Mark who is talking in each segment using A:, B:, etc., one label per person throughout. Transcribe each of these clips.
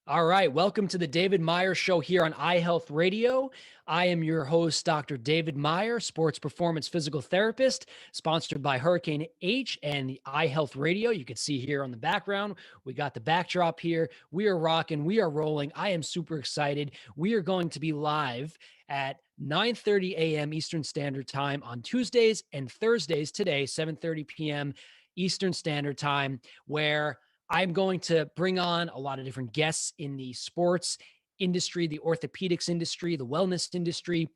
A: All right. Welcome to the David Meyer Show here on iHealth Radio. I am your host, Dr. David Meyer, sports performance physical therapist, sponsored by Hurricane H and the iHealth Radio. You can see here on the background, we got the backdrop here. We are rocking. We are rolling. I am super excited. We are going to be live at 9:30 a.m. Eastern Standard Time on Tuesdays and Thursdays today, 7:30 p.m. Eastern Standard Time, where I'm going to bring on a lot of different guests in the sports industry, the orthopedics industry, the wellness industry,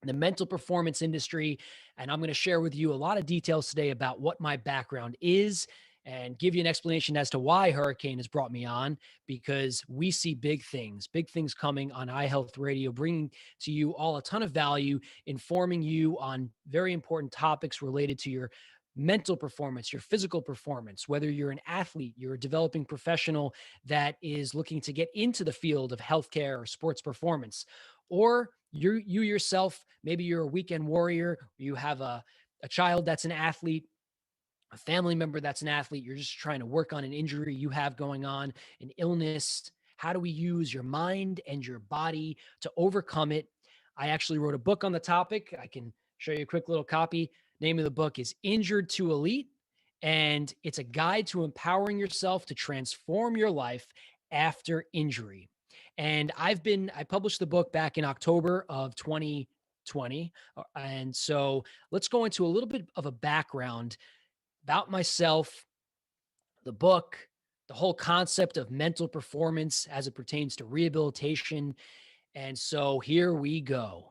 A: the mental performance industry. And I'm going to share with you a lot of details today about what my background is and give you an explanation as to why Hurricane has brought me on, because we see big things coming on iHealth Radio, bringing to you all a ton of value, informing you on very important topics related to your mental performance, your physical performance, whether you're an athlete, you're a developing professional that is looking to get into the field of healthcare or sports performance, or you yourself, maybe you're a weekend warrior, you have a child that's an athlete, a family member that's an athlete, you're just trying to work on an injury you have going on, an illness. How do we use your mind and your body to overcome it? I actually wrote a book on the topic. I can show you a quick little copy. Name of the book is Injured to Elite, and it's a guide to empowering yourself to transform your life after injury. And I published the book back in October of 2020. And so let's go into a little bit of a background about myself, the book, the whole concept of mental performance as it pertains to rehabilitation. And so here we go.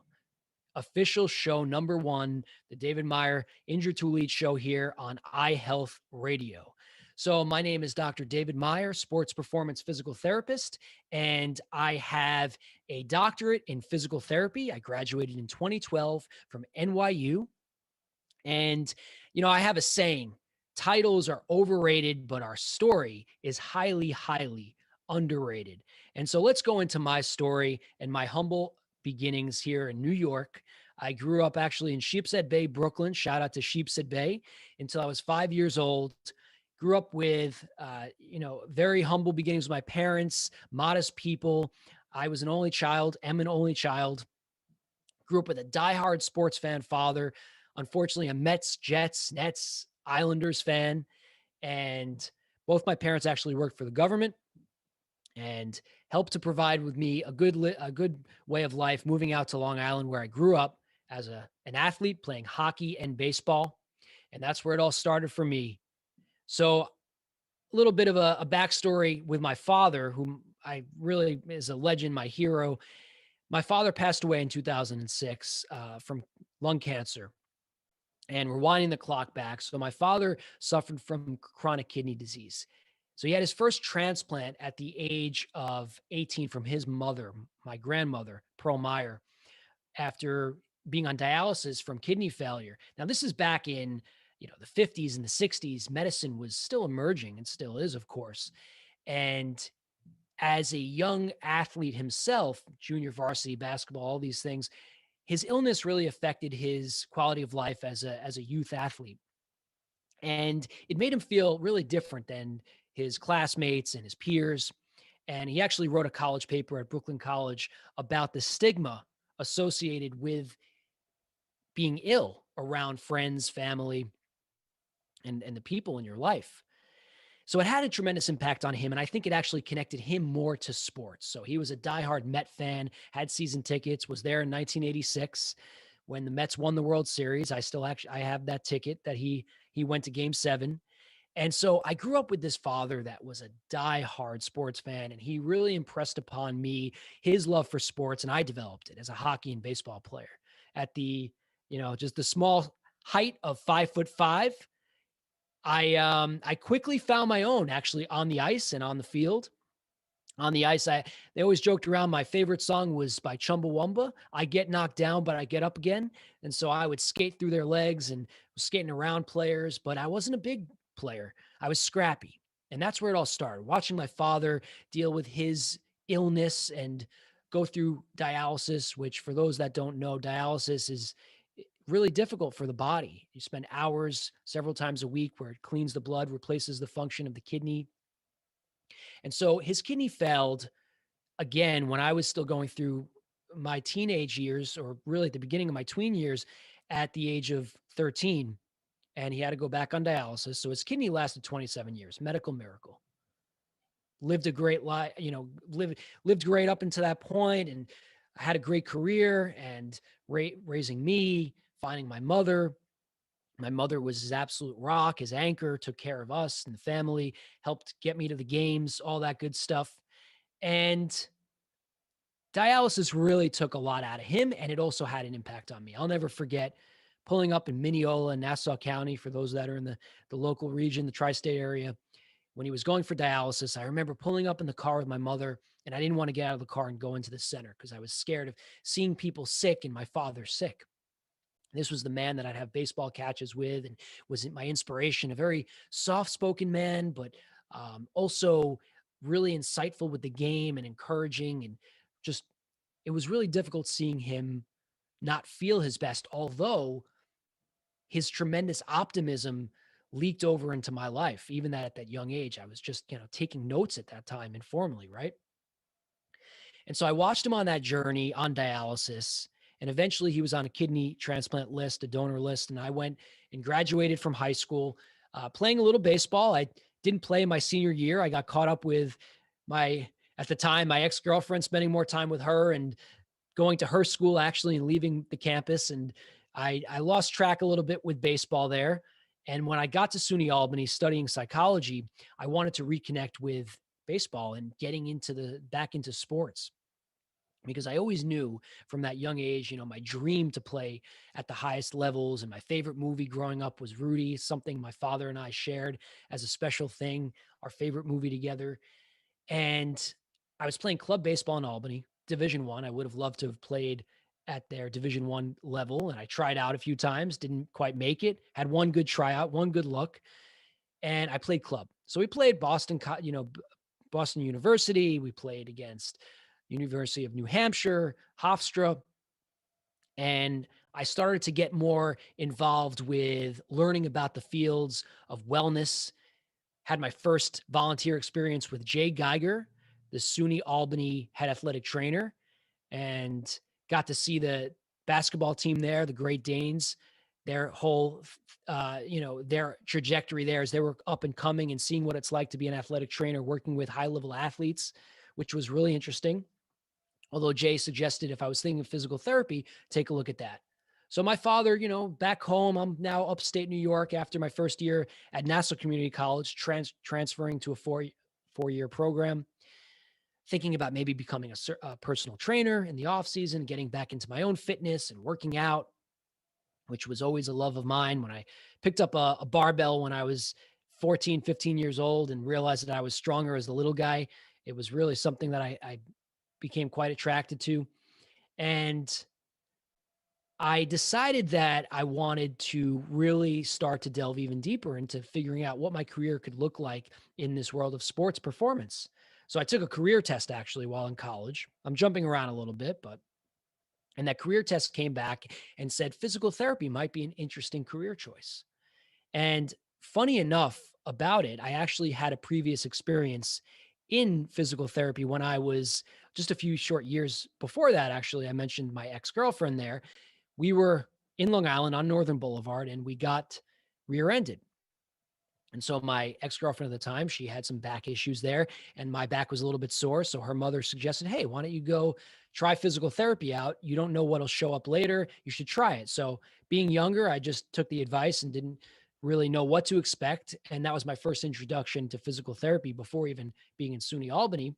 A: Official show number one, the David Meyer Injured to Elite show here on iHealth Radio. So, my name is Dr. David Meyer, sports performance physical therapist, and I have a doctorate in physical therapy. I graduated in 2012 from NYU. And, I have a saying: titles are overrated, but our story is highly, highly underrated. And so let's go into my story and my humble beginnings here in New York. I grew up actually in Sheepshead Bay, Brooklyn. Shout out to Sheepshead Bay until I was 5 years old. Grew up with, very humble beginnings with my parents, modest people. I was an only child, am an only child. Grew up with a diehard sports fan father. Unfortunately, a Mets, Jets, Nets, Islanders fan. And both my parents actually worked for the government and helped to provide with me a good way of life, moving out to Long Island, where I grew up as an athlete playing hockey and baseball. And that's where it all started for me. So a little bit of a backstory with my father, whom I really is a legend, my hero. My father passed away in 2006 from lung cancer, and we're winding the clock back. So my father suffered from chronic kidney disease. So he had his first transplant at the age of 18 from his mother, my grandmother, Pearl Meyer, after being on dialysis from kidney failure. Now, this is back in, the 50s and the 60s. Medicine was still emerging and still is, of course. And as a young athlete himself, junior varsity basketball, all these things, his illness really affected his quality of life as a youth athlete. And it made him feel really different than his classmates and his peers. And he actually wrote a college paper at Brooklyn College about the stigma associated with being ill around friends, family, and the people in your life. So it had a tremendous impact on him, and I think it actually connected him more to sports. So he was a diehard Met fan, had season tickets, was there in 1986 when the Mets won the World Series. I have that ticket that he went to Game 7. And so I grew up with this father that was a diehard sports fan, and he really impressed upon me his love for sports, and I developed it as a hockey and baseball player at just the small height of 5'5". I quickly found my own actually on the ice and on the field. On the ice, they always joked around. My favorite song was by Chumbawamba. I get knocked down, but I get up again. And so I would skate through their legs and was skating around players, but I wasn't a big player. I was scrappy. And that's where it all started. Watching my father deal with his illness and go through dialysis, which for those that don't know, dialysis is really difficult for the body. You spend hours several times a week where it cleans the blood, replaces the function of the kidney. And so his kidney failed again when I was still going through my teenage years, or really at the beginning of my tween years, at the age of 13. And he had to go back on dialysis. So his kidney lasted 27 years, medical miracle. Lived a great life, lived great up until that point, and had a great career and raising me, finding my mother. My mother was his absolute rock, his anchor, took care of us and the family, helped get me to the games, all that good stuff. And dialysis really took a lot out of him, and it also had an impact on me. I'll never forget pulling up in Mineola, Nassau County, for those that are in the local region, the tri-state area. When he was going for dialysis, I remember pulling up in the car with my mother, and I didn't want to get out of the car and go into the center because I was scared of seeing people sick and my father sick. This was the man that I'd have baseball catches with and was my inspiration, a very soft spoken man, but also really insightful with the game and encouraging. And just, it was really difficult seeing him not feel his best, although his tremendous optimism leaked over into my life. Even that at that young age, I was just, taking notes at that time informally, right? And so I watched him on that journey on dialysis. And eventually he was on a kidney transplant list, a donor list. And I went and graduated from high school, playing a little baseball. I didn't play my senior year. I got caught up with at the time, my ex girlfriend, spending more time with her and going to her school actually and leaving the campus. And I lost track a little bit with baseball there. And when I got to SUNY Albany studying psychology, I wanted to reconnect with baseball and getting back into sports, because I always knew from that young age, my dream to play at the highest levels. And my favorite movie growing up was Rudy, something my father and I shared as a special thing, our favorite movie together. And I was playing club baseball in Albany, Division One. I would have loved to have played at their Division One level, and I tried out a few times, didn't quite make it. Had one good tryout, one good look, and I played club. So we played Boston University. We played against University of New Hampshire, Hofstra, and I started to get more involved with learning about the fields of wellness. Had my first volunteer experience with Jay Geiger, the SUNY Albany head athletic trainer, and got to see the basketball team there, the Great Danes, their whole, their trajectory there as they were up and coming, and seeing what it's like to be an athletic trainer working with high level athletes, which was really interesting. Although Jay suggested if I was thinking of physical therapy, take a look at that. So my father, back home, I'm now upstate New York after my first year at Nassau Community College, transferring to a four-year program, thinking about maybe becoming a personal trainer in the off season, getting back into my own fitness and working out, which was always a love of mine. When I picked up a barbell when I was 14, 15 years old and realized that I was stronger as the little guy, it was really something that I became quite attracted to. And I decided that I wanted to really start to delve even deeper into figuring out what my career could look like in this world of sports performance. So I took a career test actually while in college. I'm jumping around a little bit, and that career test came back and said physical therapy might be an interesting career choice. And funny enough about it, I actually had a previous experience in physical therapy when I was just a few short years before that. Actually, I mentioned my ex girlfriend there. We were in Long Island on Northern Boulevard and we got rear ended. And so my ex girlfriend at the time, she had some back issues there and my back was a little bit sore. So her mother suggested, hey, why don't you go try physical therapy out? You don't know what'll show up later. You should try it. So being younger, I just took the advice and didn't really know what to expect. And that was my first introduction to physical therapy before even being in SUNY Albany.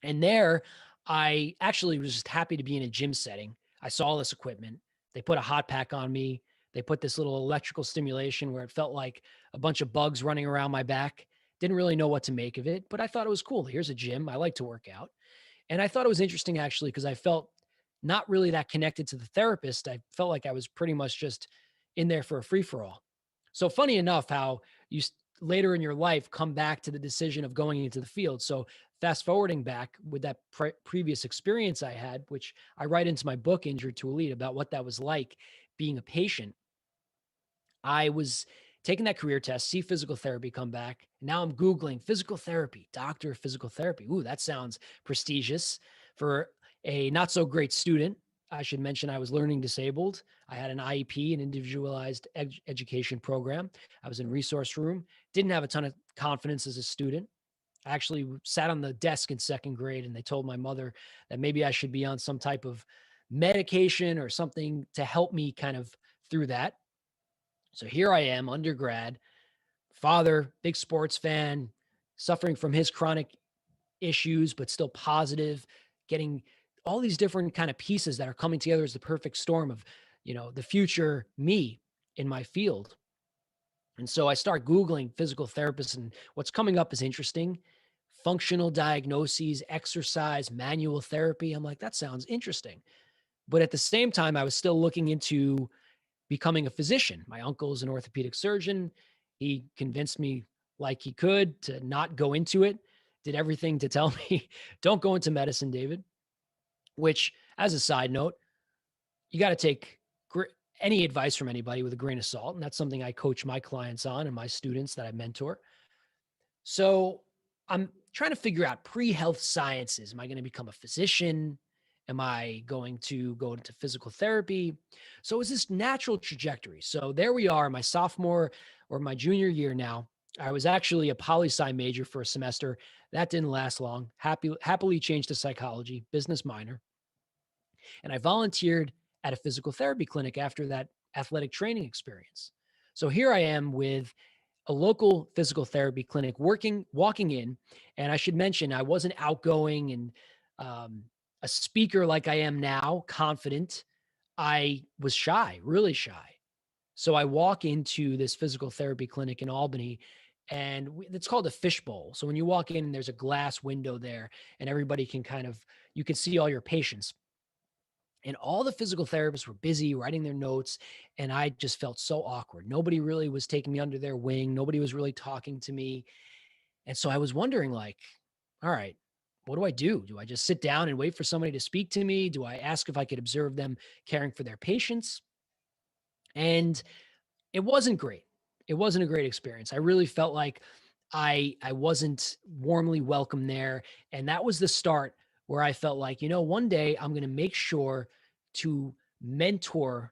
A: And there, I actually was just happy to be in a gym setting. I saw all this equipment. They put a hot pack on me. They put this little electrical stimulation where it felt like a bunch of bugs running around my back. Didn't really know what to make of it, but I thought it was cool. Here's a gym. I like to work out. And I thought it was interesting actually because I felt not really that connected to the therapist. I felt like I was pretty much just in there for a free for all. So funny enough, how later in your life come back to the decision of going into the field. So fast forwarding back with that previous experience I had, which I write into my book, Injured to Elite, about what that was like being a patient. I was taking that career test, see physical therapy come back. Now I'm Googling physical therapy, doctor of physical therapy. Ooh, that sounds prestigious for a not so great student. I should mention I was learning disabled. I had an IEP, an individualized education program. I was in resource room, didn't have a ton of confidence as a student. I actually sat on the desk in second grade and they told my mother that maybe I should be on some type of medication or something to help me kind of through that. So here I am, undergrad, father, big sports fan, suffering from his chronic issues, but still positive, getting all these different kind of pieces that are coming together as the perfect storm of, the future me in my field. And so I start Googling physical therapists, and what's coming up is interesting. Functional diagnoses, exercise, manual therapy. I'm like, that sounds interesting. But at the same time, I was still looking into becoming a physician. My uncle's an orthopedic surgeon. He convinced me like he could to not go into it, did everything to tell me, don't go into medicine, David, which, as a side note, you got to take any advice from anybody with a grain of salt. And that's something I coach my clients on and my students that I mentor. So I'm trying to figure out pre-health sciences. Am I going to become a physician? Am I going to go into physical therapy? So is this natural trajectory? So there we are, my sophomore or my junior year now. I was actually a poli-sci major for a semester. That didn't last long. Happily changed to psychology, business minor. And I volunteered at a physical therapy clinic after that athletic training experience. So here I am with a local physical therapy clinic walking in. And I should mention, I wasn't outgoing and a speaker like I am now, confident. I was shy, really shy. So I walk into this physical therapy clinic in Albany, and it's called a fishbowl. So when you walk in, there's a glass window there, and everybody can you can see all your patients. And all the physical therapists were busy writing their notes. And I just felt so awkward. Nobody really was taking me under their wing. Nobody was really talking to me. And so I was wondering, like, all right, what do I do? Do I just sit down and wait for somebody to speak to me? Do I ask if I could observe them caring for their patients? And it wasn't great. It wasn't a great experience. I really felt like I wasn't warmly welcome there, and that was the start where I felt like, one day I'm going to make sure to mentor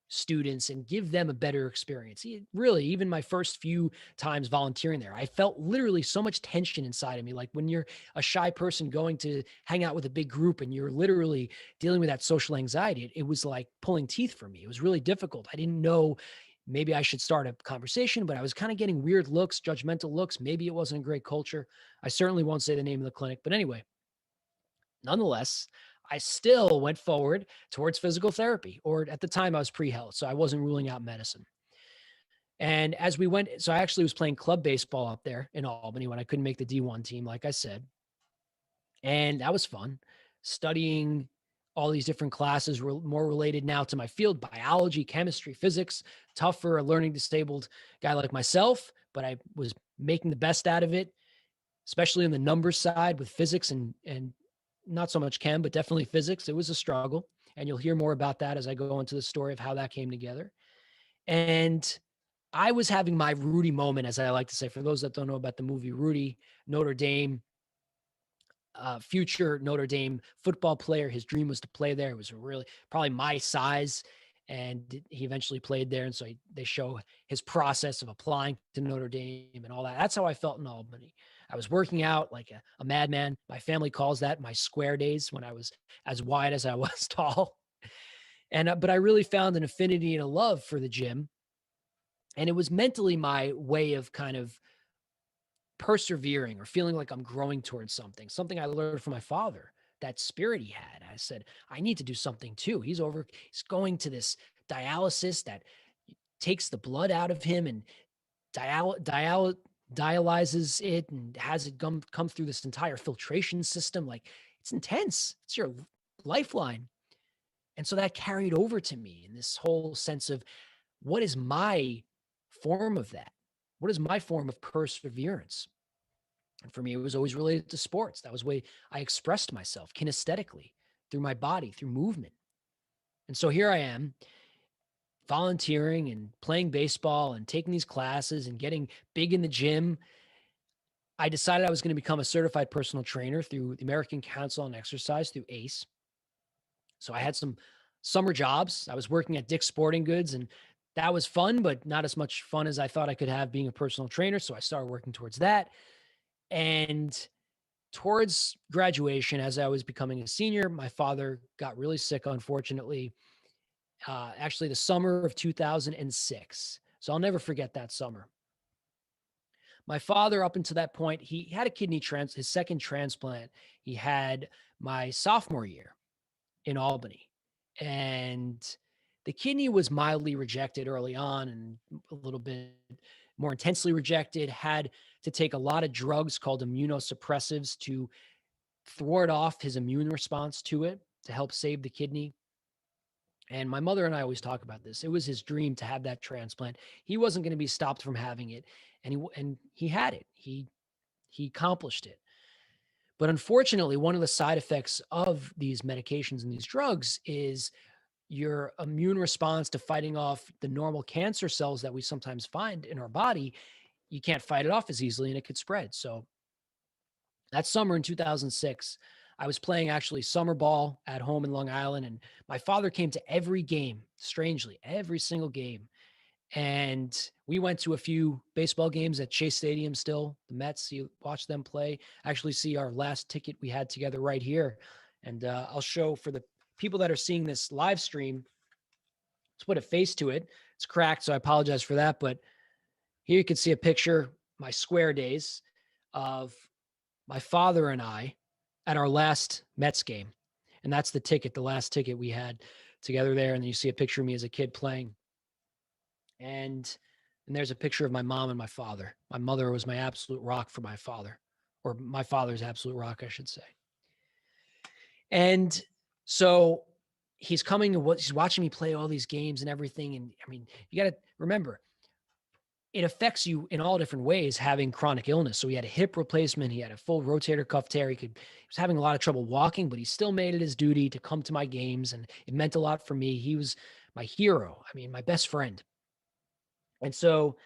A: students and give them a better experience. Really, even my first few times volunteering there, I felt literally so much tension inside of me. Like when you're a shy person going to hang out with a big group and you're literally dealing with that social anxiety, it was like pulling teeth for me. It was really difficult. I didn't know, maybe I should start a conversation, but I was kind of getting weird looks, judgmental looks. Maybe it wasn't a great culture. I certainly won't say the name of the clinic, but anyway, nonetheless, I still went forward towards physical therapy, or at the time I was pre-health, so I wasn't ruling out medicine. And as we went, so I actually was playing club baseball up there in Albany when I couldn't make the D1 team, like I said. And that was fun. Studying all these different classes were more related now to my field, biology, chemistry, physics, tough for a learning disabled guy like myself, but I was making the best out of it, especially on the numbers side with physics and not so much chem, but definitely physics. It was a struggle. And you'll hear more about that as I go into the story of how that came together. And I was having my Rudy moment, as I like to say. For those that don't know about the movie Rudy, Notre Dame, future Notre Dame football player. His dream was to play there. It was really probably my size, and he eventually played there. And so they show his process of applying to Notre Dame and all that. That's how I felt in Albany. I was working out like a madman. My family calls that my square days, when I was as wide as I was tall. And but I really found an affinity and a love for the gym. And it was mentally my way of kind of persevering or feeling like I'm growing towards something I learned from my father, that spirit he had. I said, I need to do something too. He's going to this dialysis that takes the blood out of him and dialyzes it and has it come through this entire filtration system. Like, it's intense. It's your lifeline. And so that carried over to me in this whole sense of, what is my form of that? What is my form of perseverance? And for me, it was always related to sports. That was the way I expressed myself kinesthetically, through my body, through movement. And so here I am volunteering and playing baseball and taking these classes and getting big in the gym, I decided I was going to become a certified personal trainer through the American Council on Exercise, through ACE. So I had some summer jobs. I was working at Dick's Sporting Goods, and that was fun, but not as much fun as I thought I could have being a personal trainer. So I started working towards that. And towards graduation, as I was becoming a senior, my father got really sick, unfortunately, actually the summer of 2006. So I'll never forget that summer. My father, up until that point, he had a his second transplant. He had my sophomore year in Albany. And the kidney was mildly rejected early on and a little bit more intensely rejected, had to take a lot of drugs called immunosuppressives to thwart off his immune response to it to help save the kidney. And my mother and I always talk about this. It was his dream to have that transplant. He wasn't going to be stopped from having it, and he had it. He accomplished it. But unfortunately, one of the side effects of these medications and these drugs is your immune response to fighting off the normal cancer cells that we sometimes find in our body. You can't fight it off as easily and it could spread. So that summer in 2006, I was playing actually summer ball at home in Long Island, and my father came to every game, strangely, every single game. And we went to a few baseball games at Chase Stadium still, the Mets. You watch them play. Actually, see our last ticket we had together right here. And I'll show for the people that are seeing this live stream, let's put a face to it. It's cracked, so I apologize for that. But here you can see a picture, my square days, of my father and I at our last Mets game. And that's the ticket, the last ticket we had together there. And then you see a picture of me as a kid playing. And there's a picture of my mom and my father. My mother was my absolute rock for my father, or my father's absolute rock, I should say. And so he's coming and he's watching me play all these games and everything. And I mean, you got to remember, it affects you in all different ways having chronic illness. So he had a hip replacement. He had a full rotator cuff tear. He was having a lot of trouble walking, but he still made it his duty to come to my games. And it meant a lot for me. He was my hero. I mean, my best friend. And so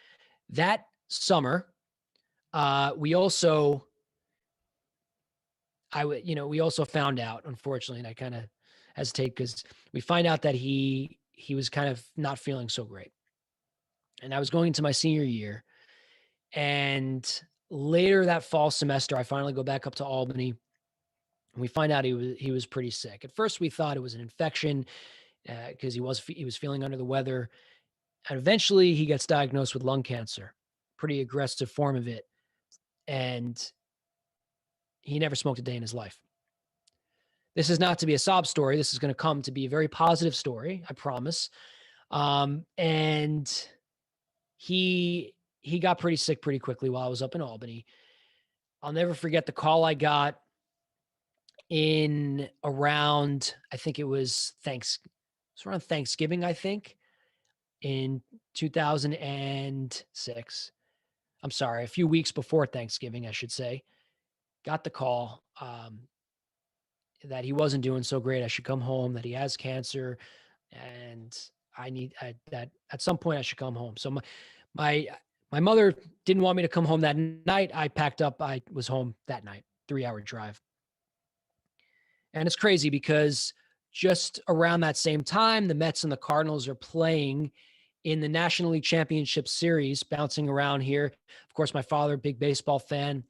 A: that summer, we also found out, unfortunately, and I kind of hesitate because we find out that he was kind of not feeling so great. And I was going into my senior year, and later that fall semester, I finally go back up to Albany, and we find out he was pretty sick. At first, we thought it was an infection because he was feeling under the weather, and eventually he gets diagnosed with lung cancer, pretty aggressive form of it, and he never smoked a day in his life. This is not to be a sob story. This is going to come to be a very positive story, I promise. And he got pretty sick pretty quickly while I was up in Albany. I'll never forget the call I got in around, I think it was around Thanksgiving, I think, in 2006. I'm sorry, a few weeks before Thanksgiving, I should say. Got the call that he wasn't doing so great. I should come home, that he has cancer, and that at some point I should come home. So my mother didn't want me to come home that night. I packed up. I was home that night, 3-hour drive. And it's crazy because just around that same time, the Mets and the Cardinals are playing in the National League Championship Series, bouncing around here. Of course, my father, big baseball fan,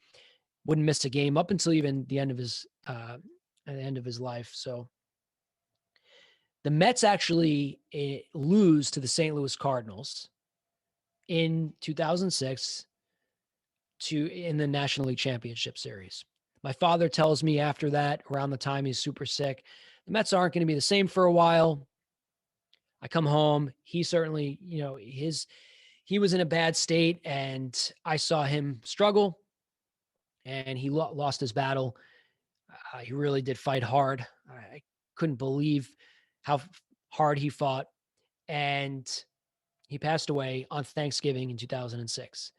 A: wouldn't miss a game up until even the end of his life. So the Mets actually lose to the St. Louis Cardinals in 2006 in the National League Championship Series. My father tells me after that, around the time he's super sick, the Mets aren't going to be the same for a while. I come home. He certainly, he was in a bad state, and I saw him struggle, and he lost his battle. He really did fight hard. I couldn't believe how hard he fought. And he passed away on Thanksgiving in 2006.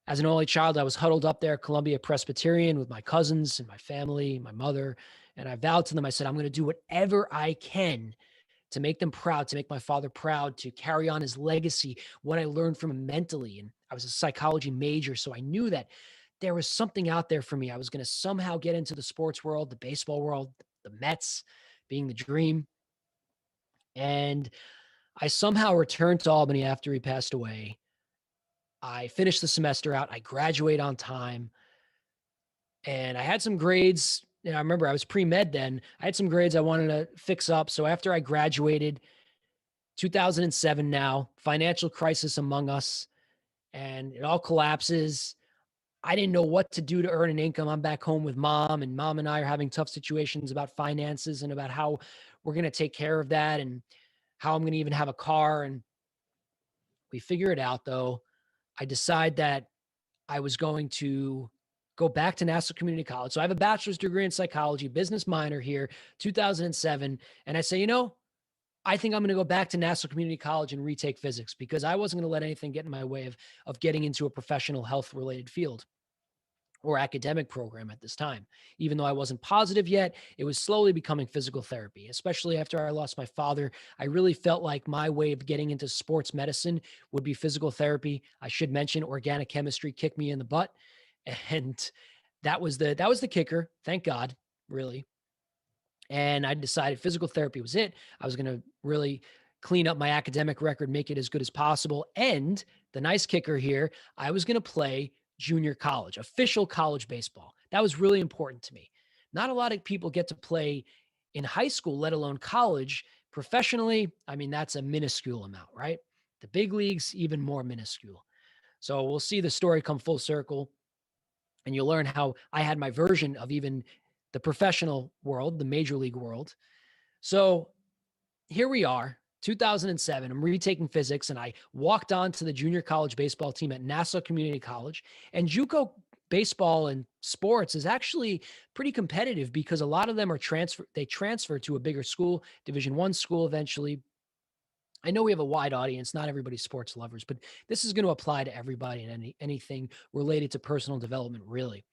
A: As an only child, I was huddled up there, Columbia Presbyterian, with my cousins and my family, my mother. And I vowed to them, I said, I'm going to do whatever I can to make them proud, to make my father proud, to carry on his legacy, what I learned from him mentally. And I was a psychology major, so I knew that there was something out there for me. I was going to somehow get into the sports world, the baseball world, the Mets being the dream. And I somehow returned to Albany after he passed away. I finished the semester out. I graduate on time. And I had some grades. I remember I was pre-med then. I had some grades I wanted to fix up. So after I graduated, 2007 now, financial crisis among us, and it all collapses. I didn't know what to do to earn an income. I'm back home with mom, and mom and I are having tough situations about finances and about how we're going to take care of that and how I'm going to even have a car. And we figure it out though. I decide that I was going to go back to Nassau Community College. So I have a bachelor's degree in psychology, business minor here, 2007. And I say, I think I'm going to go back to Nassau Community College and retake physics because I wasn't going to let anything get in my way of getting into a professional health related field or academic program at this time. Even though I wasn't positive yet, it was slowly becoming physical therapy, especially after I lost my father. I really felt like my way of getting into sports medicine would be physical therapy. I should mention organic chemistry kicked me in the butt. And that was the kicker. Thank God, really. And I decided physical therapy was it. I was going to really clean up my academic record, make it as good as possible. And the nice kicker here, I was going to play junior college, official college baseball. That was really important to me. Not a lot of people get to play in high school, let alone college. Professionally, I mean, that's a minuscule amount, right? The big leagues, even more minuscule. So we'll see the story come full circle. And you'll learn how I had my version of even the professional world, the major league world. So here we are, 2007. I'm retaking physics, and I walked on to the junior college baseball team at Nassau Community College. And JUCO baseball and sports is actually pretty competitive because a lot of them are they transfer to a bigger school, Division I school eventually. I know we have a wide audience, not everybody's sports lovers, but this is going to apply to everybody and anything related to personal development, really.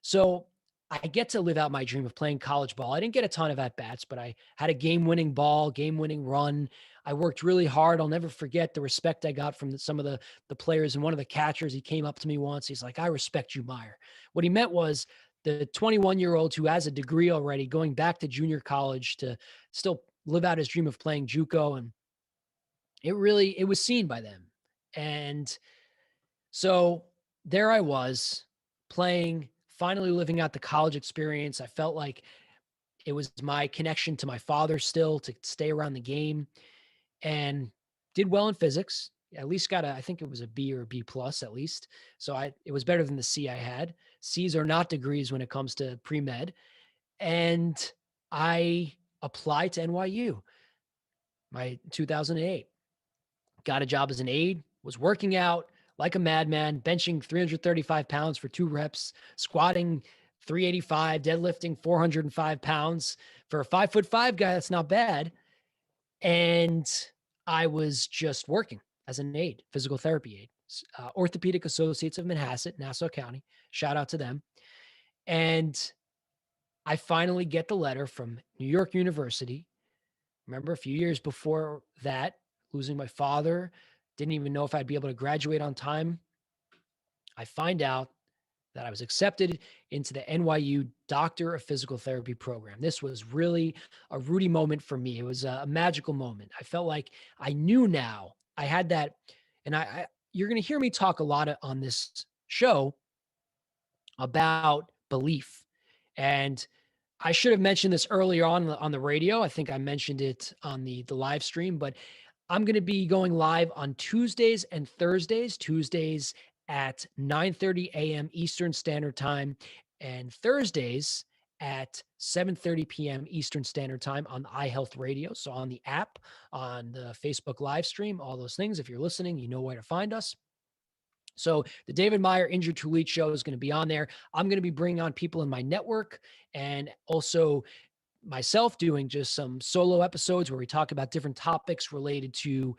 A: So I get to live out my dream of playing college ball. I didn't get a ton of at-bats, but I had a game-winning ball, game-winning run. I worked really hard. I'll never forget the respect I got from some of the players. And one of the catchers, he came up to me once. He's like, "I respect you, Meyer." What he meant was the 21-year-old who has a degree already going back to junior college to still live out his dream of playing JUCO. And it was seen by them. And so there I was playing, finally living out the college experience. I felt like it was my connection to my father still to stay around the game, and did well in physics. At least got I think it was a B or a B plus at least. So it was better than the C I had. C's are not degrees when it comes to pre-med. And I applied to NYU, my 2008. Got a job as an aide, was working out like a madman, benching 335 pounds for 2 reps, squatting 385, deadlifting 405 pounds. For a 5'5" guy, that's not bad. And I was just working as an aide, physical therapy aide, Orthopedic Associates of Manhasset, Nassau County. Shout out to them. And I finally get the letter from New York University. Remember, a few years before that, losing my father, didn't even know if I'd be able to graduate on time. I find out that I was accepted into the NYU Doctor of Physical Therapy program. This was really a Rudy moment for me. It was a magical moment. I felt like I knew now I had that. And you're going to hear me talk a lot on this show about belief. And I should have mentioned this earlier on the radio. I think I mentioned it on the live stream, but I'm going to be going live on Tuesdays and Thursdays. Tuesdays at 9:30 a.m. Eastern Standard Time, and Thursdays at 7:30 p.m. Eastern Standard Time on iHealth Radio. So on the app, on the Facebook live stream, all those things. If you're listening, you know where to find us. So the David Meyer Injured to Elite show is going to be on there. I'm going to be bringing on people in my network and also myself doing just some solo episodes where we talk about different topics related to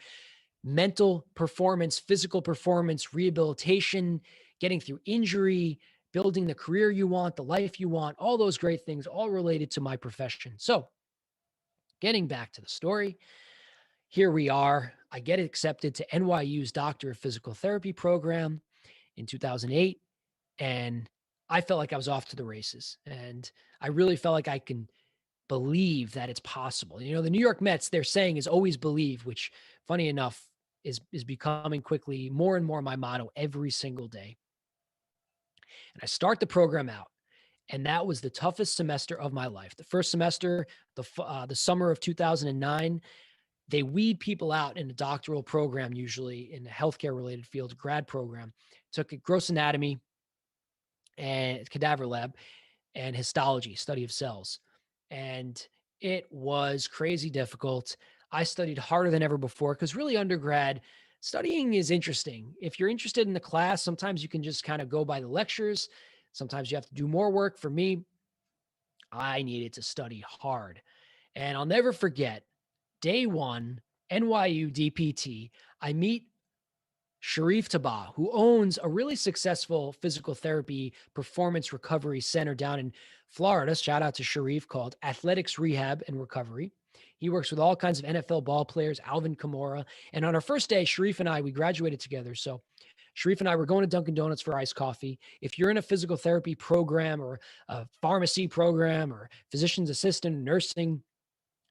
A: mental performance, physical performance, rehabilitation, getting through injury, building the career you want, the life you want, all those great things, all related to my profession. So Getting back to the story, here we are. I get accepted to NYU's Doctor of Physical Therapy program in 2008. And I felt like I was off to the races. And I really felt like I can believe that it's possible. You know, the New York Mets, their saying is always believe, which funny enough is becoming quickly more and more my motto every single day. And I start the program out. And that was the toughest semester of my life. The first semester, the summer of 2009, they weed people out in a doctoral program, usually in a healthcare related field, grad program. Took a gross anatomy and cadaver lab and histology, study of cells. And it was crazy difficult. I studied harder than ever before because really undergrad studying is interesting. If you're interested in the class, sometimes you can just kind of go by the lectures. Sometimes you have to do more work. For me, I needed to study hard. And I'll never forget day one, NYU DPT. I meet Sharif Tabah, who owns a really successful physical therapy performance recovery center down in Florida. Shout out to Sharif, called Athletics Rehab and Recovery. He works with all kinds of NFL ball players, Alvin Kamara. And on our first day, Sharif and I, we graduated together. So Sharif and I were going to Dunkin' Donuts for iced coffee. If you're in a physical therapy program or a pharmacy program or physician's assistant, nursing,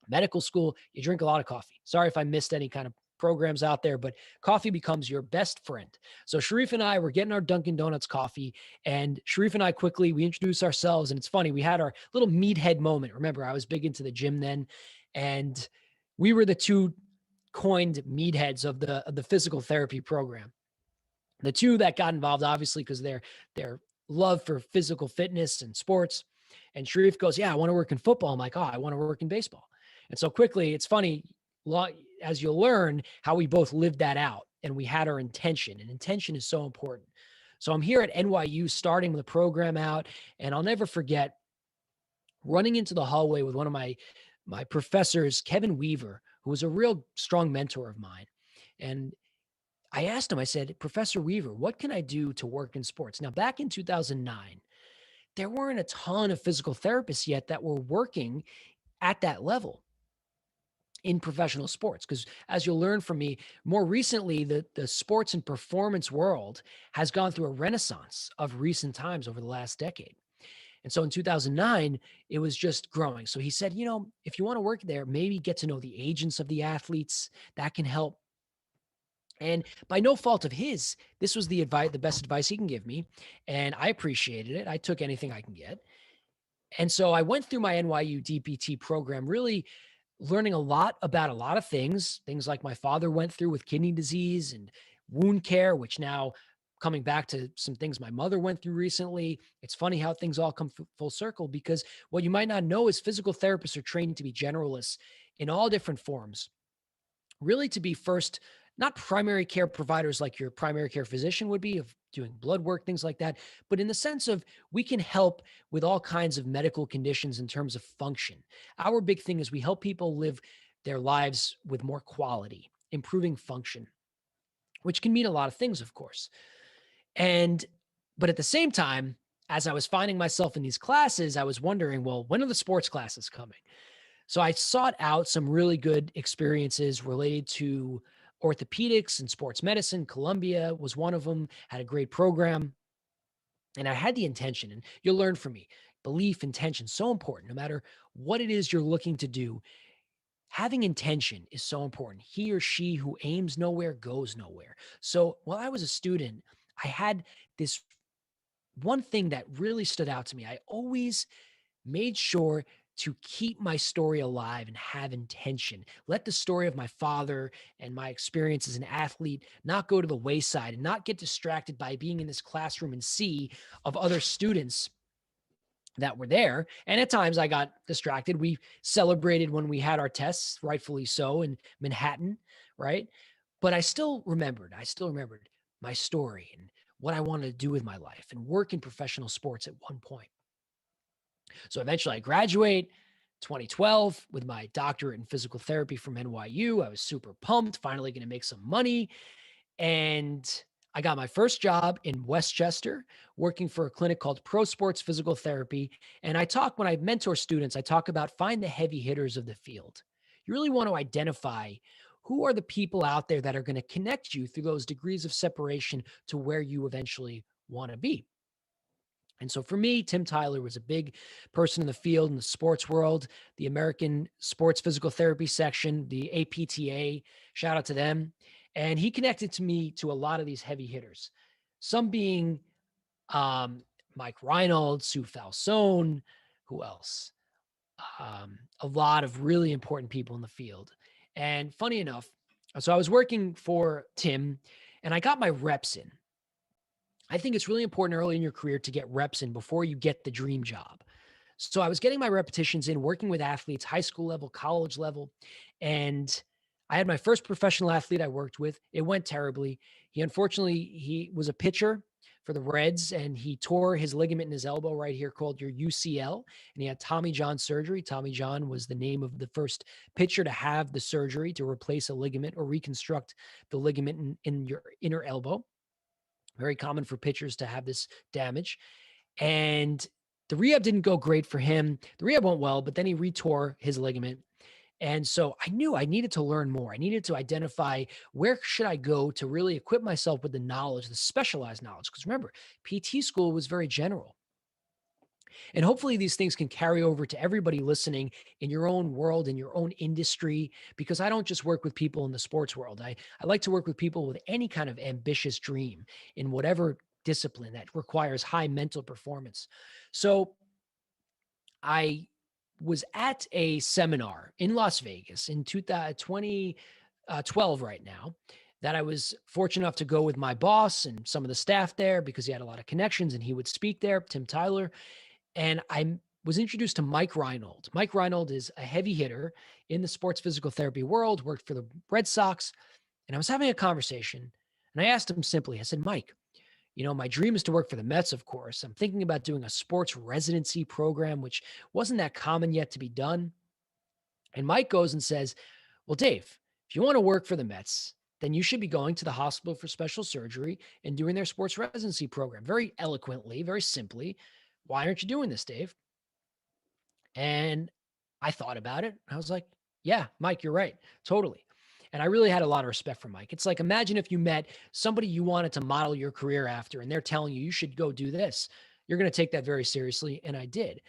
A: medical school, you drink a lot of coffee. Sorry if I missed any kind of programs out there, but coffee becomes your best friend. So Sharif and I were getting our Dunkin' Donuts coffee, and Sharif and I quickly, we introduced ourselves, and it's funny, we had our little meathead moment. Remember, I was big into the gym then, and we were the two coined meatheads of the physical therapy program. The two that got involved, obviously, because their love for physical fitness and sports. And Sharif goes, "Yeah, I want to work in football." I'm like, "Oh, I want to work in baseball." And so quickly, it's funny, as you'll learn, how we both lived that out and we had our intention, and intention is so important. So I'm here at NYU starting the program out, and I'll never forget running into the hallway with one of my professors, Kevin Weaver, who was a real strong mentor of mine. And I asked him, I said, "Professor Weaver, what can I do to work in sports?" Now, back in 2009, there weren't a ton of physical therapists yet that were working at that level in professional sports. Because as you'll learn from me, more recently, the sports and performance world has gone through a renaissance of recent times over the last decade. And so in 2009, it was just growing. So he said, if you want to work there, maybe get to know the agents of the athletes. That can help. And by no fault of his, this was the best advice he can give me. And I appreciated it. I took anything I can get. And so I went through my NYU DPT program, really learning a lot about a lot of things like my father went through with kidney disease and wound care, which now coming back to some things my mother went through recently. It's funny how things all come full circle, because what you might not know is physical therapists are trained to be generalists in all different forms, really to be first, not primary care providers like your primary care physician would be, of doing blood work, things like that, but in the sense of we can help with all kinds of medical conditions in terms of function. Our big thing is we help people live their lives with more quality, improving function, which can mean a lot of things, of course. But at the same time, as I was finding myself in these classes, I was wondering, well, when are the sports classes coming? So I sought out some really good experiences related to orthopedics and sports medicine. Columbia was one of them, had a great program. And I had the intention, and you'll learn from me, belief, intention, so important. No matter what it is you're looking to do, having intention is so important. He or she who aims nowhere goes nowhere. So while I was a student, I had this one thing that really stood out to me. I always made sure to keep my story alive and have intention. Let the story of my father and my experience as an athlete not go to the wayside, and not get distracted by being in this classroom and sea of other students that were there. And at times I got distracted. We celebrated when we had our tests, rightfully so, in Manhattan, right? But I still remembered my story and what I wanted to do with my life and work in professional sports at one point. So eventually I graduate 2012 with my doctorate in physical therapy from NYU. I was super pumped, finally going to make some money. And I got my first job in Westchester working for a clinic called Pro Sports Physical Therapy. And when I mentor students, I talk about find the heavy hitters of the field. you really want to identify who are the people out there that are going to connect you through those degrees of separation to where you eventually want to be. And so for me, Tim Tyler was a big person in the field, in the sports world, the American Sports Physical Therapy section, the APTA, shout out to them. And he connected to me to a lot of these heavy hitters, some being um, Mike Reynolds, Sue Falsone, who else? A lot of really important people in the field. And funny enough, so I was working for Tim and I got my reps in. I think it's really important early in your career to get reps in before you get the dream job. So I was getting my repetitions in, working with athletes, high school level, college level. And I had my first professional athlete I worked with. It went terribly. He was a pitcher for the Reds and he tore his ligament in his elbow right here called your UCL. And he had Tommy John surgery. Tommy John was the name of the first pitcher to have the surgery to replace a ligament or reconstruct the ligament in your inner elbow. Very common for pitchers to have this damage. And the rehab didn't go great for him. The rehab went well, but then he retore his ligament. And so I knew I needed to learn more. I needed to identify where should I go to really equip myself with the knowledge, the specialized knowledge. Because remember, PT school was very general. And hopefully these things can carry over to everybody listening in your own world, in your own industry, because I don't just work with people in the sports world. I like to work with people with any kind of ambitious dream in whatever discipline that requires high mental performance. So I was at a seminar in Las Vegas in 2012 right now that I was fortunate enough to go with my boss and some of the staff there because he had a lot of connections and he would speak there, Tim Tyler. And I was introduced to Mike Reynolds. Mike Reynolds is a heavy hitter in the sports physical therapy world, worked for the Red Sox. And I was having a conversation and I asked him simply, I said, Mike, my dream is to work for the Mets, of course. I'm thinking about doing a sports residency program, which wasn't that common yet to be done. And Mike goes and says, well, Dave, if you want to work for the Mets, then you should be going to the hospital for special surgery and doing their sports residency program. Very eloquently, very simply. Why aren't you doing this, Dave? And I thought about it. I was like, yeah, Mike, you're right. Totally. And I really had a lot of respect for Mike. It's like, imagine if you met somebody you wanted to model your career after, and they're telling you, you should go do this. You're going to take that very seriously. And I did.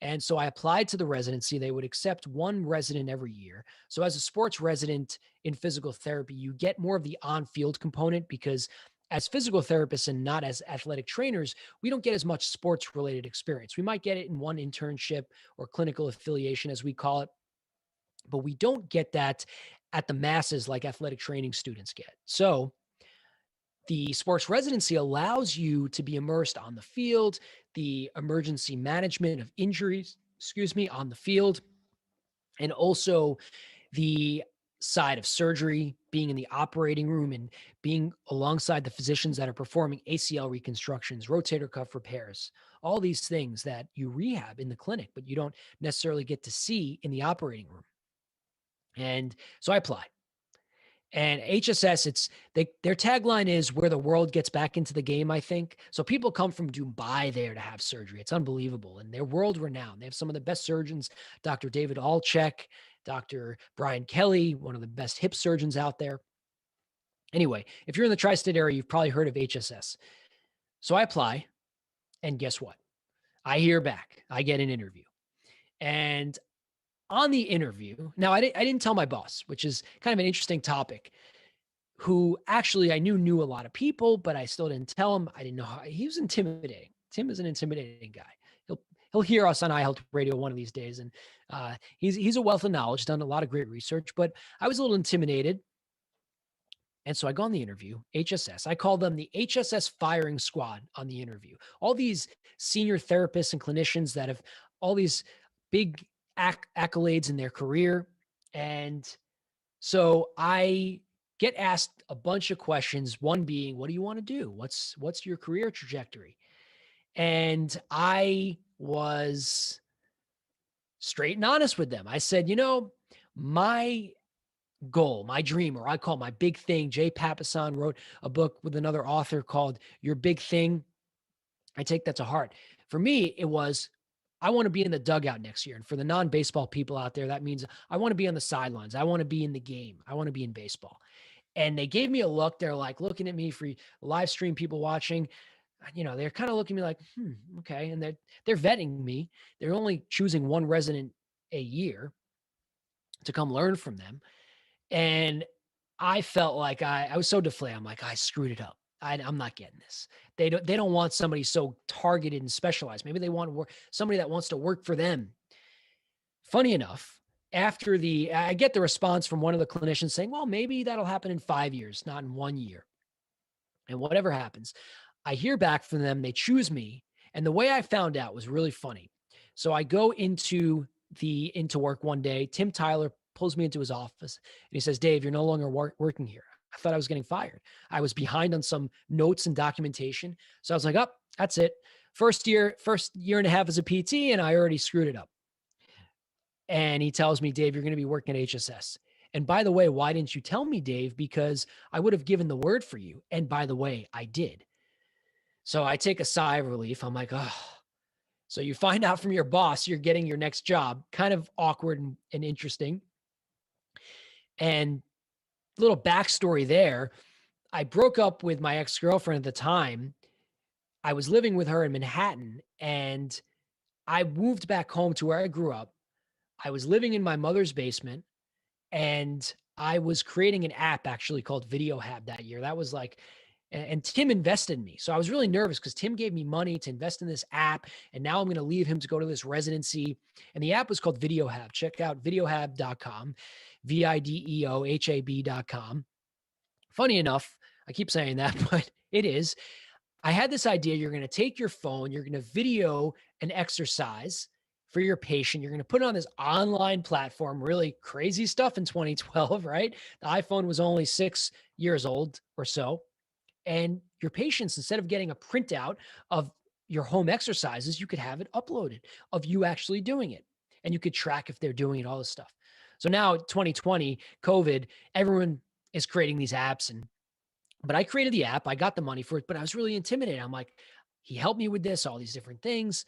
A: And so I applied to the residency. They would accept one resident every year. So as a sports resident in physical therapy, you get more of the on-field component because as physical therapists and not as athletic trainers, we don't get as much sports related experience. We might get it in one internship or clinical affiliation, as we call it, but we don't get that at the masses like athletic training students get. So the sports residency allows you to be immersed on the field, the emergency management of injuries, on the field, and also the side of surgery, being in the operating room and being alongside the physicians that are performing ACL reconstructions, rotator cuff repairs, all these things that you rehab in the clinic, but you don't necessarily get to see in the operating room. And so I applied. And HSS, their tagline is where the world gets back into the game, I think. So people come from Dubai there to have surgery. It's unbelievable. And they're world renowned. They have some of the best surgeons, Dr. David Alchek, Dr. Brian Kelly, one of the best hip surgeons out there. Anyway, if you're in the tri-state area, you've probably heard of HSS. So I apply, and guess what? I hear back. I get an interview. And on the interview, now I didn't tell my boss, which is kind of an interesting topic, who actually I knew a lot of people, but I still didn't tell him. I didn't know how he was intimidating. Tim is an intimidating guy. He'll hear us on iHealth Radio one of these days, and he's a wealth of knowledge, done a lot of great research. But I was a little intimidated, and so I go on the interview. HSS, I call them the HSS firing squad on the interview. All these senior therapists and clinicians that have all these big accolades in their career, and so I get asked a bunch of questions, one being, what do you want to do? What's your career trajectory? And I was straight and honest with them. I said, my goal, my dream, or I call my big thing, Jay Papasan wrote a book with another author called Your Big Thing. I take that to heart. For me, it was I want to be in the dugout next year. And for the non-baseball people out there, that means I want to be on the sidelines. I want to be in the game. I want to be in baseball. And they gave me a look. They're like looking at me for live stream people watching. They're kind of looking at me like, okay. And they're vetting me. They're only choosing one resident a year to come learn from them. And I felt like I was so deflated. I'm like, I screwed it up. I'm not getting this. They don't want somebody so targeted and specialized. Maybe they want somebody that wants to work for them. Funny enough, I get the response from one of the clinicians saying, well, maybe that'll happen in 5 years, not in 1 year. And whatever happens, I hear back from them. They choose me. And the way I found out was really funny. So I go into work one day. Tim Tyler pulls me into his office and he says, Dave, you're no longer working here. I thought I was getting fired. I was behind on some notes and documentation. So I was like, oh, that's it. First year and a half as a PT, and I already screwed it up. And he tells me, Dave, you're going to be working at HSS. And by the way, why didn't you tell me, Dave? Because I would have given the word for you. And by the way, I did. So I take a sigh of relief. I'm like, oh. So you find out from your boss you're getting your next job. Kind of awkward and interesting. And little backstory there. I broke up with my ex-girlfriend at the time. I was living with her in Manhattan, and I moved back home to where I grew up. I was living in my mother's basement, and I was creating an app actually called VideoHab that year. That was like, and Tim invested in me. So I was really nervous because Tim gave me money to invest in this app. And now I'm going to leave him to go to this residency. And the app was called VideoHab. Check out videohab.com, videohab.com. Funny enough, I keep saying that, but it is. I had this idea. You're going to take your phone, you're going to video an exercise for your patient. You're going to put it on this online platform, really crazy stuff in 2012, right? The iPhone was only 6 years old or so. And your patients, instead of getting a printout of your home exercises, you could have it uploaded of you actually doing it. And you could track if they're doing it, all this stuff. So now 2020, COVID, everyone is creating these apps, but I created the app. I got the money for it, but I was really intimidated. I'm like, he helped me with this, all these different things.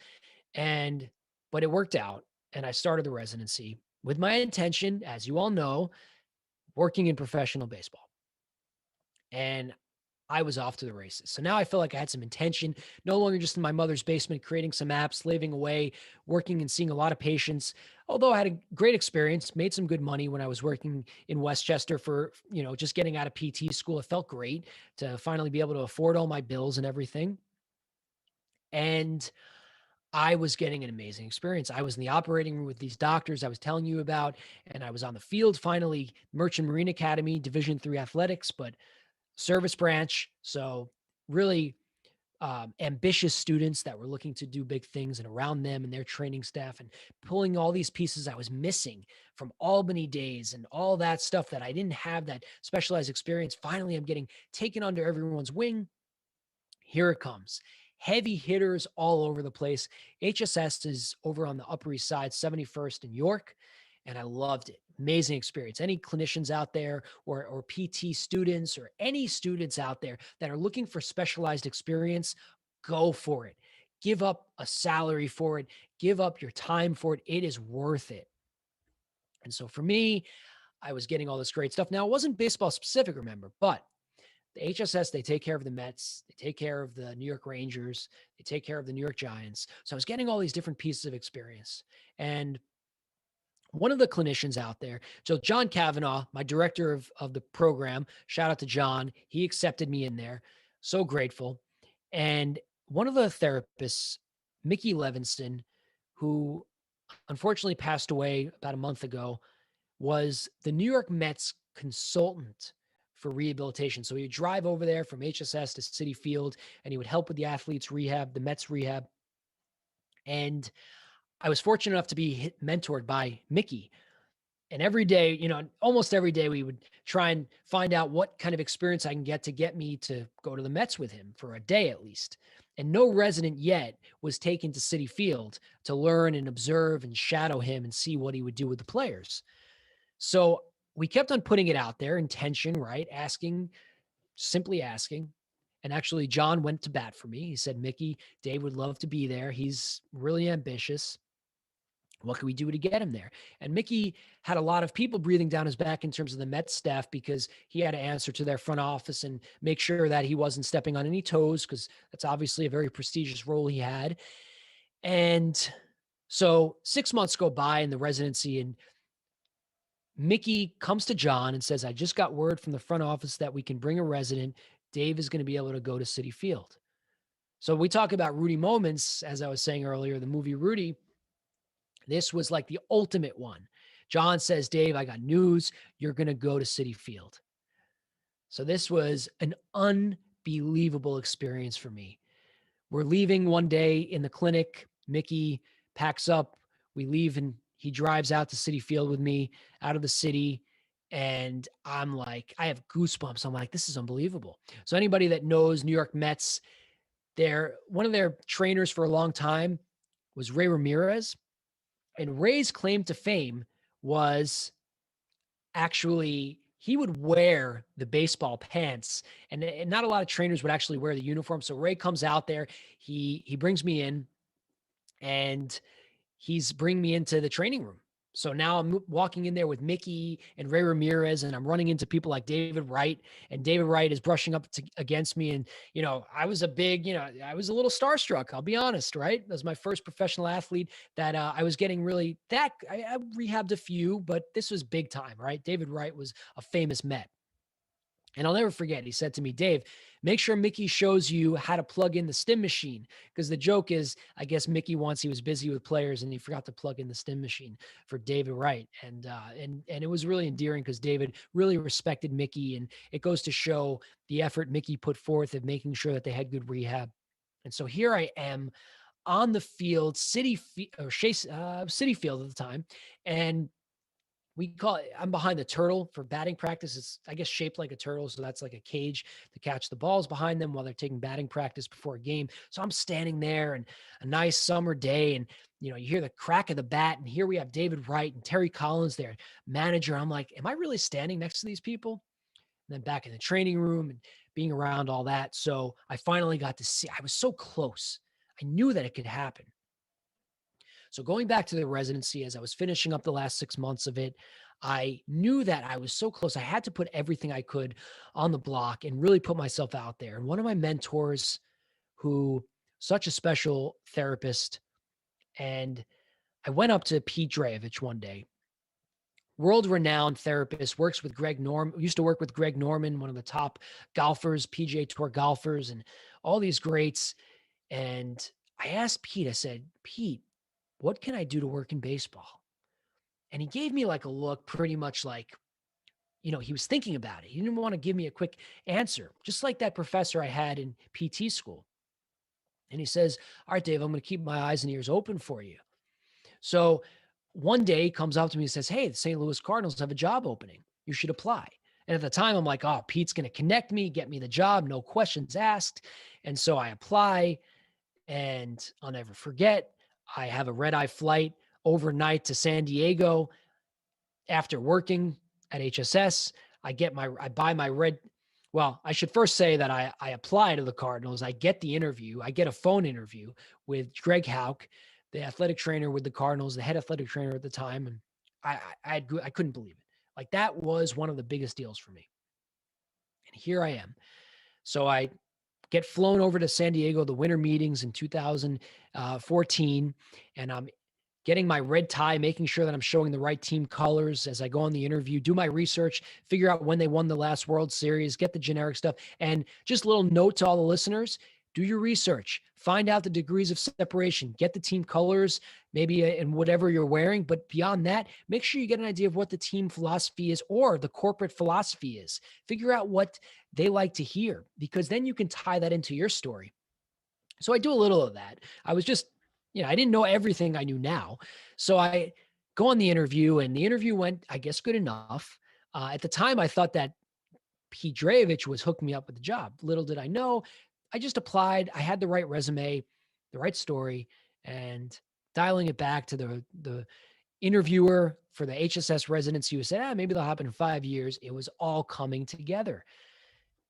A: But it worked out. And I started the residency with my intention, as you all know, working in professional baseball. And I was off to the races. So now I feel like I had some intention, no longer just in my mother's basement, creating some apps, living away, working and seeing a lot of patients. Although I had a great experience, made some good money when I was working in Westchester for, just getting out of PT school. It felt great to finally be able to afford all my bills and everything. And I was getting an amazing experience. I was in the operating room with these doctors I was telling you about, and I was on the field finally, Merchant Marine Academy, Division III athletics, but service branch. So really ambitious students that were looking to do big things, and around them and their training staff, and pulling all these pieces I was missing from Albany days and all that stuff that I didn't have that specialized experience. Finally, I'm getting taken under everyone's wing. Here it comes. Heavy hitters all over the place. HSS is over on the Upper East Side, 71st in York, and I loved it. Amazing experience. Any clinicians out there or PT students or any students out there that are looking for specialized experience, go for it. Give up a salary for it. Give up your time for it. It is worth it. And so for me, I was getting all this great stuff. Now, it wasn't baseball specific, remember, but the HSS, they take care of the Mets. They take care of the New York Rangers. They take care of the New York Giants. So I was getting all these different pieces of experience. And one of the clinicians out there, so John Kavanaugh, my director of the program, shout out to John. He accepted me in there. So grateful. And one of the therapists, Mickey Levinson, who unfortunately passed away about a month ago, was the New York Mets consultant for rehabilitation. So he would drive over there from HSS to Citi Field, and he would help with the athletes rehab, the Mets rehab. And I was fortunate enough to be mentored by Mickey. And every day, almost every day, we would try and find out what kind of experience I can get to get me to go to the Mets with him for a day at least. And no resident yet was taken to Citi Field to learn and observe and shadow him and see what he would do with the players. So we kept on putting it out there, intention, right? Simply asking. And actually, John went to bat for me. He said, Mickey, Dave would love to be there. He's really ambitious. What can we do to get him there? And Mickey had a lot of people breathing down his back in terms of the Mets staff because he had to answer to their front office and make sure that he wasn't stepping on any toes because that's obviously a very prestigious role he had. And so 6 months go by in the residency, and Mickey comes to John and says, I just got word from the front office that we can bring a resident. Dave is going to be able to go to Citi Field. So we talk about Rudy moments, as I was saying earlier, the movie Rudy. This was like the ultimate one. John says, Dave, I got news. You're going to go to Citi Field. So this was an unbelievable experience for me. We're leaving one day in the clinic. Mickey packs up. We leave and he drives out to Citi Field with me out of the city. And I'm like, I have goosebumps. I'm like, this is unbelievable. So anybody that knows New York Mets, one of their trainers for a long time was Ray Ramirez. And Ray's claim to fame was actually he would wear the baseball pants, and not a lot of trainers would actually wear the uniform. So Ray comes out there, he brings me in, and he's bringing me into the training room. So now I'm walking in there with Mickey and Ray Ramirez, and I'm running into people like David Wright, and David Wright is brushing up against me. And, I was I was a little starstruck. I'll be honest, right? That was my first professional athlete that I was getting I rehabbed a few, but this was big time, right? David Wright was a famous Met. And I'll never forget, he said to me, Dave, make sure Mickey shows you how to plug in the stim machine. Because the joke is, I guess Mickey he was busy with players and he forgot to plug in the stim machine for David Wright. And it was really endearing because David really respected Mickey. And it goes to show the effort Mickey put forth of making sure that they had good rehab. And so here I am on the field, Citi Field at the time. And I'm behind the turtle for batting practice. It's, I guess, shaped like a turtle. So that's like a cage to catch the balls behind them while they're taking batting practice before a game. So I'm standing there and a nice summer day, and, you hear the crack of the bat, and here we have David Wright and Terry Collins there, manager. I'm like, am I really standing next to these people? And then back in the training room and being around all that. So I finally got to see, I was so close. I knew that it could happen. So going back to the residency, as I was finishing up the last 6 months of it, I knew that I was so close. I had to put everything I could on the block and really put myself out there. And one of my mentors, who such a special therapist, and I went up to Pete Drayevich one day, world-renowned therapist, used to work with Greg Norman, one of the top golfers, PGA Tour golfers, and all these greats. And I asked Pete, I said, Pete, what can I do to work in baseball? And he gave me like a look, pretty much like, he was thinking about it. He didn't want to give me a quick answer, just like that professor I had in PT school. And he says, all right, Dave, I'm going to keep my eyes and ears open for you. So one day he comes up to me and says, hey, the St. Louis Cardinals have a job opening. You should apply. And at the time, I'm like, oh, Pete's going to connect me, get me the job, no questions asked. And so I apply, and I'll never forget, I have a red-eye flight overnight to San Diego. After working at HSS, I buy my well, I should first say that I apply to the Cardinals. I get the interview. I get a phone interview with Greg Houck, the athletic trainer with the Cardinals, the head athletic trainer at the time. And I couldn't believe it. Like, that was one of the biggest deals for me. And here I am. So I get flown over to San Diego, the winter meetings in 2014, and I'm getting my red tie, making sure that I'm showing the right team colors as I go on the interview, do my research, figure out when they won the last World Series, get the generic stuff. And just a little note to all the listeners, do your research, find out the degrees of separation, get the team colors, maybe in whatever you're wearing. But beyond that, make sure you get an idea of what the team philosophy is or the corporate philosophy is. Figure out what they like to hear, because then you can tie that into your story. So I do a little of that. I was just, I didn't know everything I knew now. So I go on the interview, and the interview went, I guess, good enough. At the time, I thought that Pete Drayevich was hooking me up with the job. Little did I know, I just applied. I had the right resume, the right story, and dialing it back to the interviewer for the HSS residency who said, maybe they'll happen in 5 years. It was all coming together.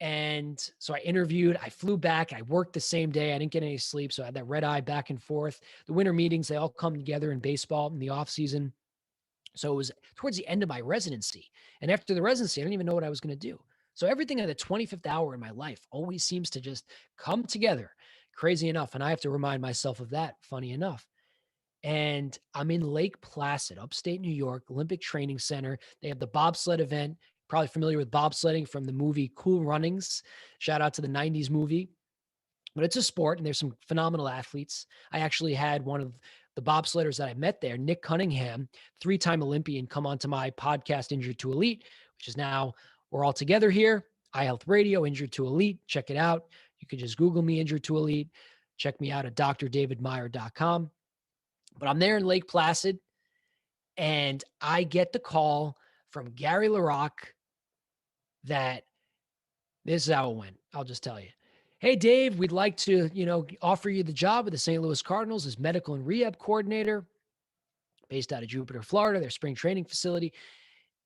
A: And so I interviewed, I flew back, I worked the same day. I didn't get any sleep. So I had that red eye back and forth. The winter meetings, they all come together in baseball in the off season. So it was towards the end of my residency. And after the residency, I didn't even know what I was going to do. So everything at the 25th hour in my life always seems to just come together. Crazy enough. And I have to remind myself of that, funny enough. And I'm in Lake Placid, upstate New York, Olympic Training Center. They have the bobsled event. Probably familiar with bobsledding from the movie Cool Runnings. Shout out to the 90s movie. But it's a sport, and there's some phenomenal athletes. I actually had one of the bobsledders that I met there, Nick Cunningham, 3-time Olympian, come onto my podcast, Injured to Elite, which is now we're all together here. iHealth Radio, Injured to Elite. Check it out. You could just Google me, Injured to Elite. Check me out at drdavidmeyer.com. But I'm there in Lake Placid, and I get the call from Gary LaRocque that this is how it went. I'll just tell you. Hey, Dave, we'd like to, offer you the job with the St. Louis Cardinals as medical and rehab coordinator based out of Jupiter, Florida, their spring training facility.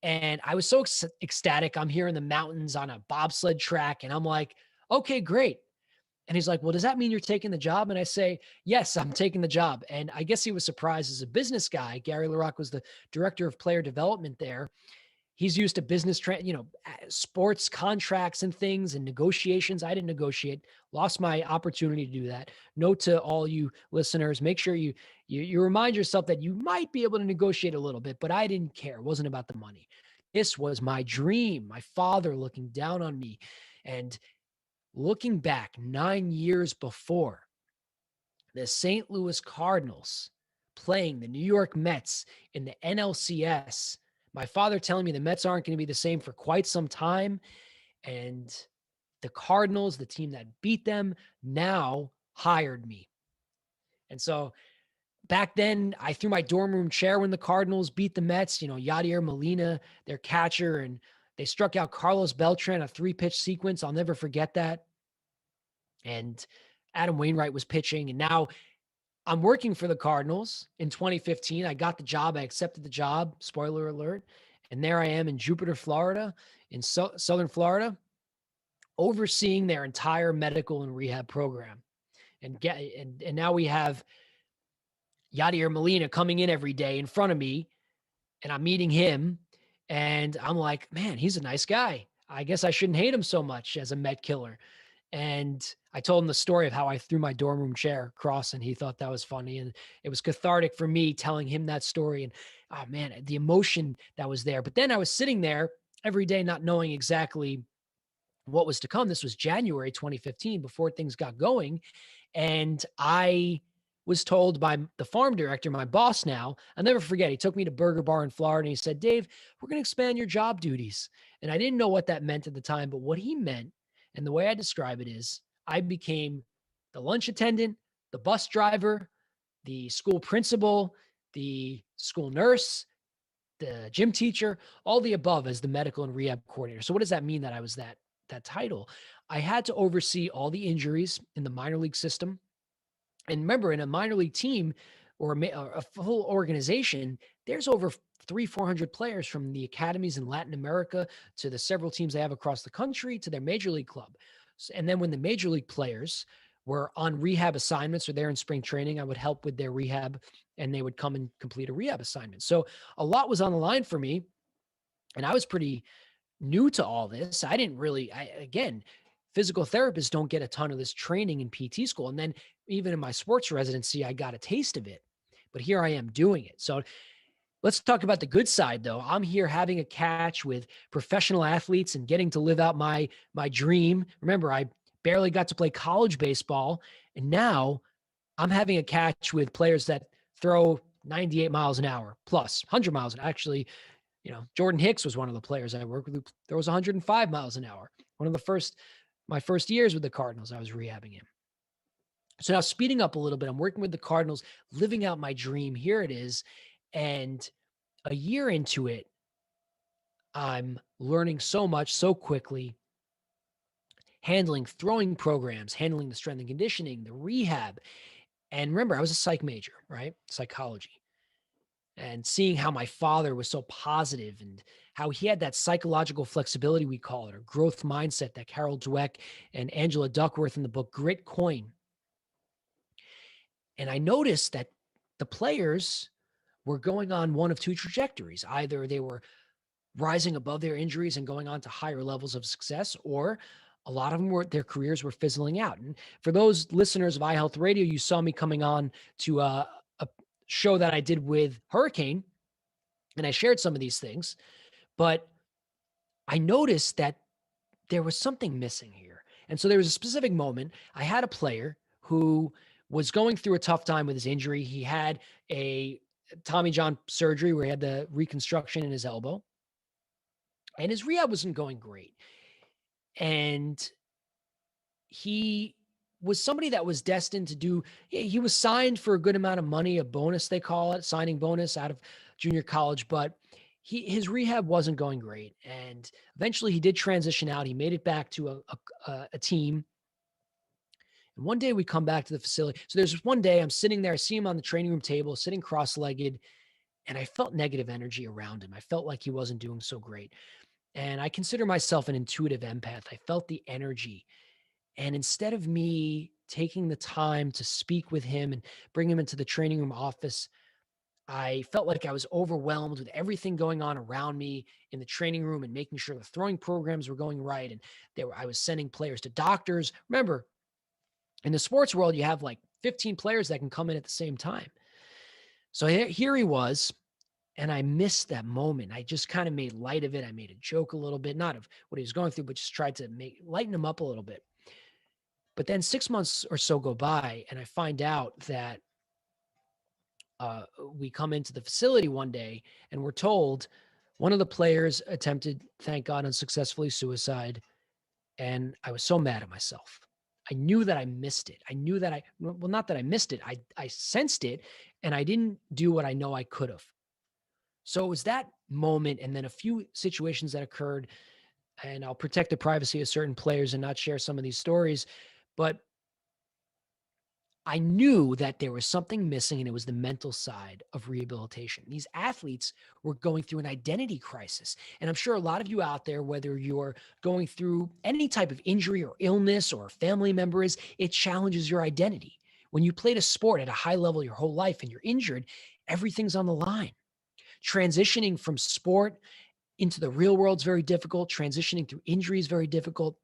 A: And I was so ecstatic. I'm here in the mountains on a bobsled track, and I'm like, okay, great. And he's like, well, does that mean you're taking the job? And I say, yes, I'm taking the job. And I guess he was surprised as a business guy. Gary LaRocque was the director of player development there. He's used to business, sports contracts and things and negotiations. I didn't negotiate, lost my opportunity to do that. Note to all you listeners, make sure you remind yourself that you might be able to negotiate a little bit, but I didn't care. It wasn't about the money. This was my dream, my father looking down on me. And looking back 9 years before, the St. Louis Cardinals playing the New York Mets in the NLCS, my father telling me the Mets aren't going to be the same for quite some time. And the Cardinals, the team that beat them, now hired me. And so back then, I threw my dorm room chair when the Cardinals beat the Mets, Yadier Molina, their catcher, and they struck out Carlos Beltran, a 3-pitch sequence. I'll never forget that. And Adam Wainwright was pitching. And now I'm working for the Cardinals in 2015. I got the job. I accepted the job. Spoiler alert. And there I am in Jupiter, Florida, in Southern Florida, overseeing their entire medical and rehab program. And now we have Yadier Molina coming in every day in front of me, and I'm meeting him. And I'm like, man, he's a nice guy. I guess I shouldn't hate him so much as a Met killer. And I told him the story of how I threw my dorm room chair across, and he thought that was funny. And it was cathartic for me telling him that story. And oh man, the emotion that was there. But then I was sitting there every day, not knowing exactly what was to come. This was January 2015 before things got going. And I was told by the farm director, my boss now, I'll never forget, he took me to Burger Bar in Florida and he said, Dave, we're going to expand your job duties. And I didn't know what that meant at the time, but what he meant, and the way I describe it is, I became the lunch attendant, the bus driver, the school principal, the school nurse, the gym teacher, all the above as the medical and rehab coordinator. So what does that mean that I was that title? I had to oversee all the injuries in the minor league system. And remember, in a minor league team or a full organization, there's over 400 players from the academies in Latin America to the several teams they have across the country to their major league club. And then when the major league players were on rehab assignments or they're in spring training, I would help with their rehab and they would come and complete a rehab assignment. So a lot was on the line for me. And I was pretty new to all this. I didn't really, again, physical therapists don't get a ton of this training in PT school. And then even in my sports residency, I got a taste of it. But here I am doing it. So let's talk about the good side, though. I'm here having a catch with professional athletes and getting to live out my dream. Remember, I barely got to play college baseball, and now I'm having a catch with players that throw 98 miles an hour plus 100 miles. Actually, Jordan Hicks was one of the players I worked with who throws 105 miles an hour. One of my first years with the Cardinals, I was rehabbing him. So now speeding up a little bit, I'm working with the Cardinals, living out my dream. Here it is. And a year into it, I'm learning so much so quickly, handling throwing programs, handling the strength and conditioning, the rehab. And remember, I was a psych major, right? Psychology. And seeing how my father was so positive and how he had that psychological flexibility, we call it, or growth mindset that Carol Dweck and Angela Duckworth in the book Grit coin. And I noticed that the players were going on one of two trajectories. Either they were rising above their injuries and going on to higher levels of success, or a lot of them were, their careers were fizzling out. And for those listeners of iHealth Radio, you saw me coming on to a show that I did with Hurricane, and I shared some of these things, but I noticed that there was something missing here. And so there was a specific moment. I had a player who was going through a tough time with his injury. He had a Tommy John surgery where he had the reconstruction in his elbow, and his rehab wasn't going great. And he was somebody that was destined to do, he was signed for a good amount of money, a bonus, they call it, signing bonus out of junior college, but his rehab wasn't going great. And eventually he did transition out. He made it back to a team. And one day we come back to the facility. So there's this one day I'm sitting there, I see him on the training room table, sitting cross-legged, and I felt negative energy around him. I felt like he wasn't doing so great. And I consider myself an intuitive empath. I felt the energy. And instead of me taking the time to speak with him and bring him into the training room office, I felt like I was overwhelmed with everything going on around me in the training room and making sure the throwing programs were going right. And I was sending players to doctors. Remember, in the sports world, you have like 15 players that can come in at the same time. So here he was, and I missed that moment. I just kind of made light of it. I made a joke a little bit, not of what he was going through, but just tried to lighten him up a little bit. But then 6 months or so go by, and I find out that we come into the facility one day, and we're told one of the players attempted, thank God, unsuccessfully suicide. And I was so mad at myself. I knew that I missed it. I knew that well, not that I missed it. I sensed it, and I didn't do what I know I could have. So it was that moment, and then a few situations that occurred, and I'll protect the privacy of certain players and not share some of these stories, but I knew that there was something missing, and it was the mental side of rehabilitation. These athletes were going through an identity crisis. And I'm sure a lot of you out there, whether you're going through any type of injury or illness or a family member is, it challenges your identity. When you played a sport at a high level your whole life and you're injured, everything's on the line. Transitioning from sport into the real world is very difficult. Transitioning through injury is very difficult.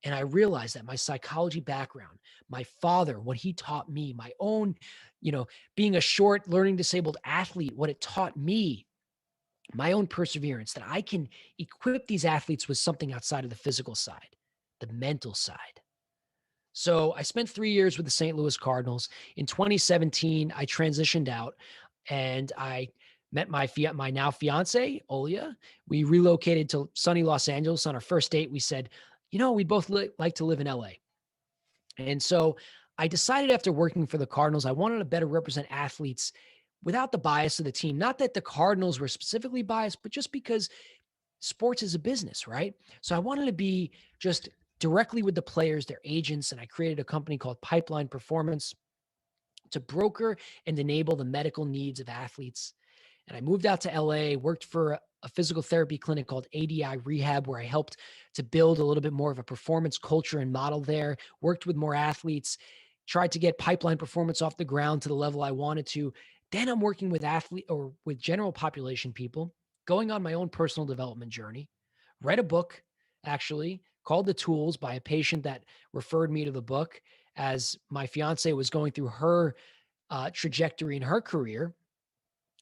A: And I realized that my psychology background, my father, what he taught me, my own, being a short learning disabled athlete, what it taught me, my own perseverance, that I can equip these athletes with something outside of the physical side, the mental side. So I spent 3 years with the St. Louis Cardinals. In 2017, I transitioned out, and I met my now fiance, Olia. We relocated to sunny Los Angeles. On our first date, we said, we both like to live in LA. And so I decided, after working for the Cardinals, I wanted to better represent athletes without the bias of the team. Not that the Cardinals were specifically biased, but just because sports is a business, right? So I wanted to be just directly with the players, their agents, and I created a company called Pipeline Performance to broker and enable the medical needs of athletes. And I moved out to LA, worked for a physical therapy clinic called ADI Rehab, where I helped to build a little bit more of a performance culture and model there, worked with more athletes, tried to get Pipeline Performance off the ground to the level I wanted to. Then I'm working with with general population people, going on my own personal development journey. Read a book, actually, called The Tools, by a patient that referred me to the book as my fiance was going through her trajectory in her career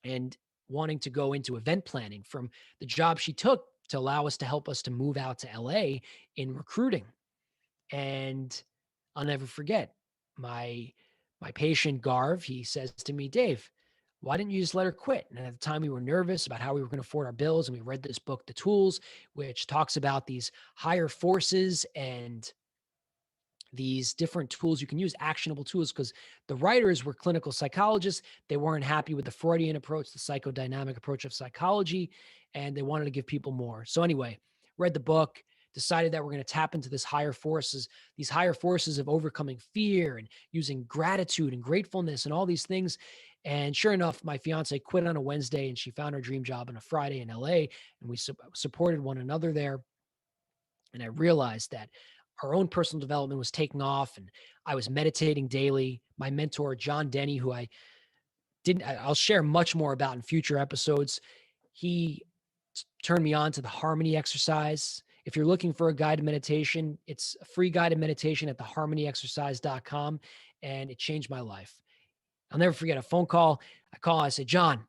A: and wanting to go into event planning from the job she took to allow us to help us to move out to LA in recruiting. And I'll never forget my patient Garv. He says to me, Dave, why didn't you just let her quit? And at the time we were nervous about how we were going to afford our bills. And we read this book, The Tools, which talks about these higher forces and these different tools you can use, actionable tools, because the writers were clinical psychologists. They weren't happy with the Freudian approach, the psychodynamic approach of psychology, and they wanted to give people more. So anyway, read the book, decided that we're going to tap into these higher forces of overcoming fear and using gratitude and gratefulness and all these things. And sure enough, my fiance quit on a Wednesday and she found her dream job on a Friday in LA, and we supported one another there. And I realized that our own personal development was taking off, and I was meditating daily. My mentor, John Denny, who I'll share much more about in future episodes. He turned me on to the harmony exercise. If you're looking for a guided meditation, it's a free guided meditation at theharmonyexercise.com, and it changed my life. I'll never forget a phone call. I said, John,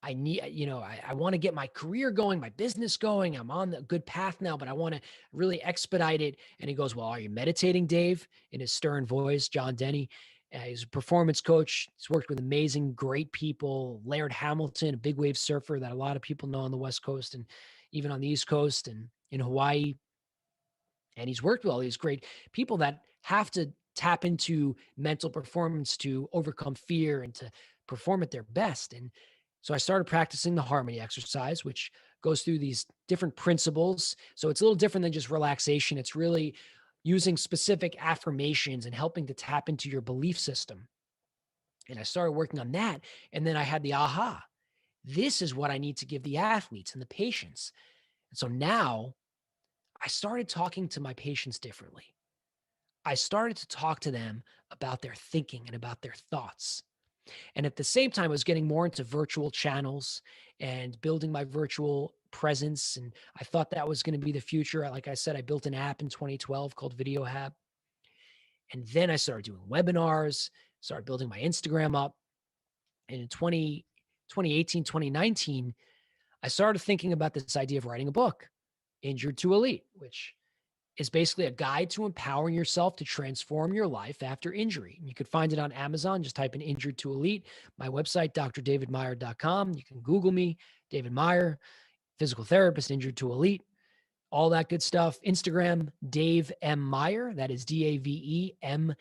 A: I need, I want to get my career going, my business going. I'm on a good path now, but I want to really expedite it. And he goes, well, are you meditating, Dave? In his stern voice, John Denny. He's a performance coach. He's worked with amazing, great people. Laird Hamilton, a big wave surfer that a lot of people know on the West Coast and even on the East Coast and in Hawaii. And he's worked with all these great people that have to tap into mental performance to overcome fear and to perform at their best. And so I started practicing the harmony exercise, which goes through these different principles. So it's a little different than just relaxation. It's really using specific affirmations and helping to tap into your belief system. And I started working on that. And then I had the aha. This is what I need to give the athletes and the patients. And so now I started talking to my patients differently. I started to talk to them about their thinking and about their thoughts. And at the same time, I was getting more into virtual channels and building my virtual presence. And I thought that was going to be the future. Like I said, I built an app in 2012 called Video Hab. And then I started doing webinars, started building my Instagram up. And in 2018, 2019, I started thinking about this idea of writing a book, Injured to Elite, which is basically a guide to empowering yourself to transform your life after injury. You could find it on Amazon. Just type in Injured to Elite. My website, drdavidmeyer.com. You can Google me, David Meyer, physical therapist, Injured to Elite, all that good stuff. Instagram, Dave M. Meyer. That is DAVEMMEYER.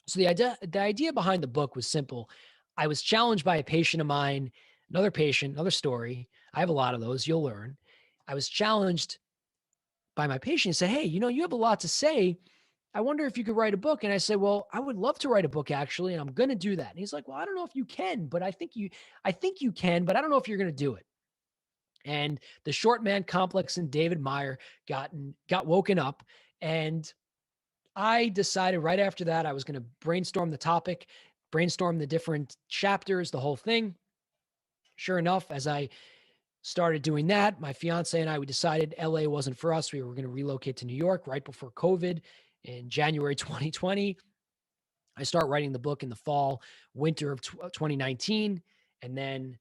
A: So the idea behind the book was simple. I was challenged by a patient of mine, another patient, another story. I have a lot of those. You'll learn. I was challenged by my patient and say, hey, you have a lot to say. I wonder if you could write a book. And I said, well, I would love to write a book actually. And I'm going to do that. And he's like, well, I don't know if you can, but I think you can, but I don't know if you're going to do it. And the short man complex in David Meyer got woken up. And I decided right after that, I was going to brainstorm the topic, brainstorm the different chapters, the whole thing. Sure enough, as I started doing that, my fiance and I, we decided LA wasn't for us. We were going to relocate to New York right before COVID in January 2020. I start writing the book in the fall, winter of 2019. And then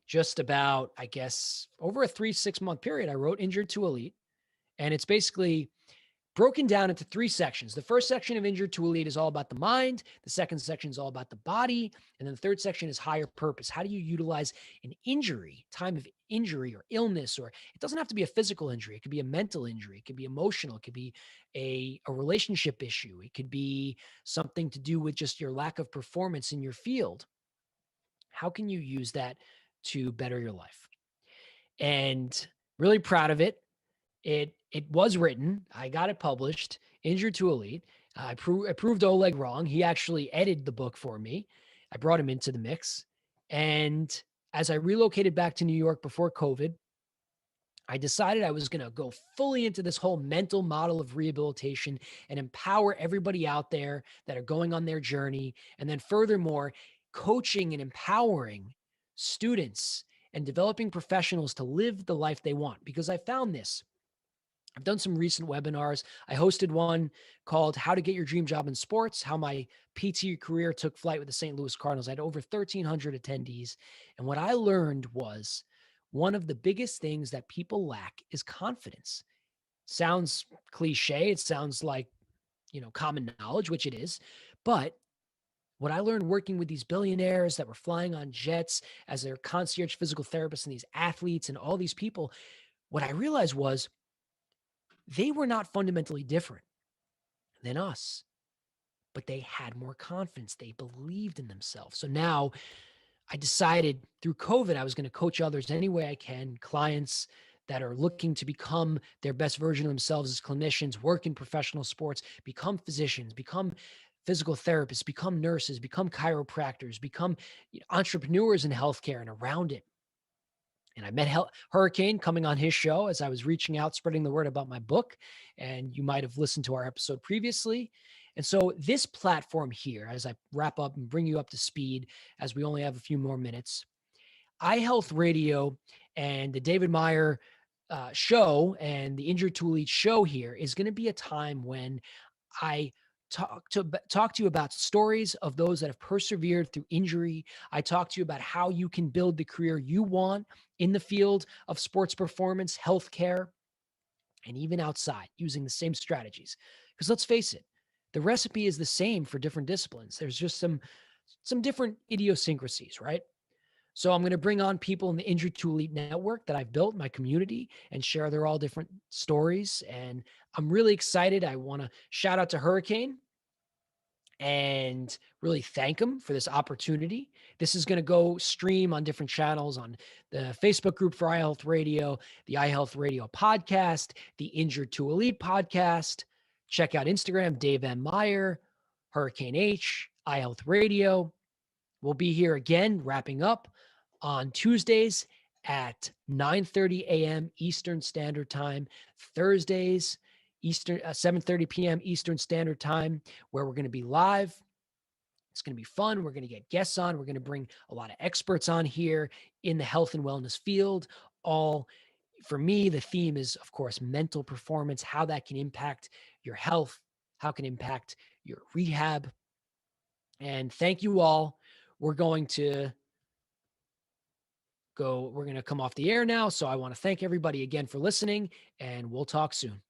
A: just about, I guess, over a 6 month period, I wrote Injured to Elite. And it's basically broken down into 3 sections. The first section of Injured to Elite is all about the mind. The second section is all about the body. And then the third section is higher purpose. How do you utilize an injury, time of injury or illness, or it doesn't have to be a physical injury. It could be a mental injury. It could be emotional. It could be a relationship issue. It could be something to do with just your lack of performance in your field. How can you use that to better your life? And really proud of it. It was written. I got it published. Injured to Elite. I proved Oleg wrong. He actually edited the book for me. I brought him into the mix. And as I relocated back to New York before COVID, I decided I was going to go fully into this whole mental model of rehabilitation and empower everybody out there that are going on their journey. And then furthermore, coaching and empowering students and developing professionals to live the life they want. Because I found this. I've done some recent webinars. I hosted one called How to Get Your Dream Job in Sports, how my PT career took flight with the St. Louis Cardinals. I had over 1,300 attendees. And what I learned was one of the biggest things that people lack is confidence. Sounds cliche. It sounds like, common knowledge, which it is. But what I learned working with these billionaires that were flying on jets as their concierge physical therapists and these athletes and all these people, what I realized was they were not fundamentally different than us, but they had more confidence. They believed in themselves. So now I decided through COVID, I was going to coach others any way I can, clients that are looking to become their best version of themselves as clinicians, work in professional sports, become physicians, become physical therapists, become nurses, become chiropractors, become entrepreneurs in healthcare and around it. And I met Hurricane coming on his show as I was reaching out, spreading the word about my book. And you might have listened to our episode previously. And so, this platform here, as I wrap up and bring you up to speed, as we only have a few more minutes, iHealth Radio and the David Meyer show and the Injured to Elite show here is going to be a time when I talk to you about stories of those that have persevered through injury. I talk to you about how you can build the career you want in the field of sports performance, healthcare, and even outside using the same strategies. Because let's face it, the recipe is the same for different disciplines. There's just some different idiosyncrasies, right? So I'm going to bring on people in the Injured to Elite network that I've built, my community, and share their all different stories. And I'm really excited. I want to shout out to Hurricane and really thank him for this opportunity. This is going to go stream on different channels on the Facebook group for iHealth Radio, the iHealth Radio podcast, the Injured to Elite podcast. Check out Instagram, Dave M. Meyer, Hurricane H, iHealth Radio. We'll be here again, wrapping up on Tuesdays at 9:30 a.m. Eastern Standard Time, Thursdays, 7:30 p.m. Eastern Standard Time, where we're going to be live. It's going to be fun. We're going to get guests on. We're going to bring a lot of experts on here in the health and wellness field. All for me, the theme is, of course, mental performance, how that can impact your health, how it can impact your rehab. And thank you all. We're going to come off the air now. So I want to thank everybody again for listening, and we'll talk soon.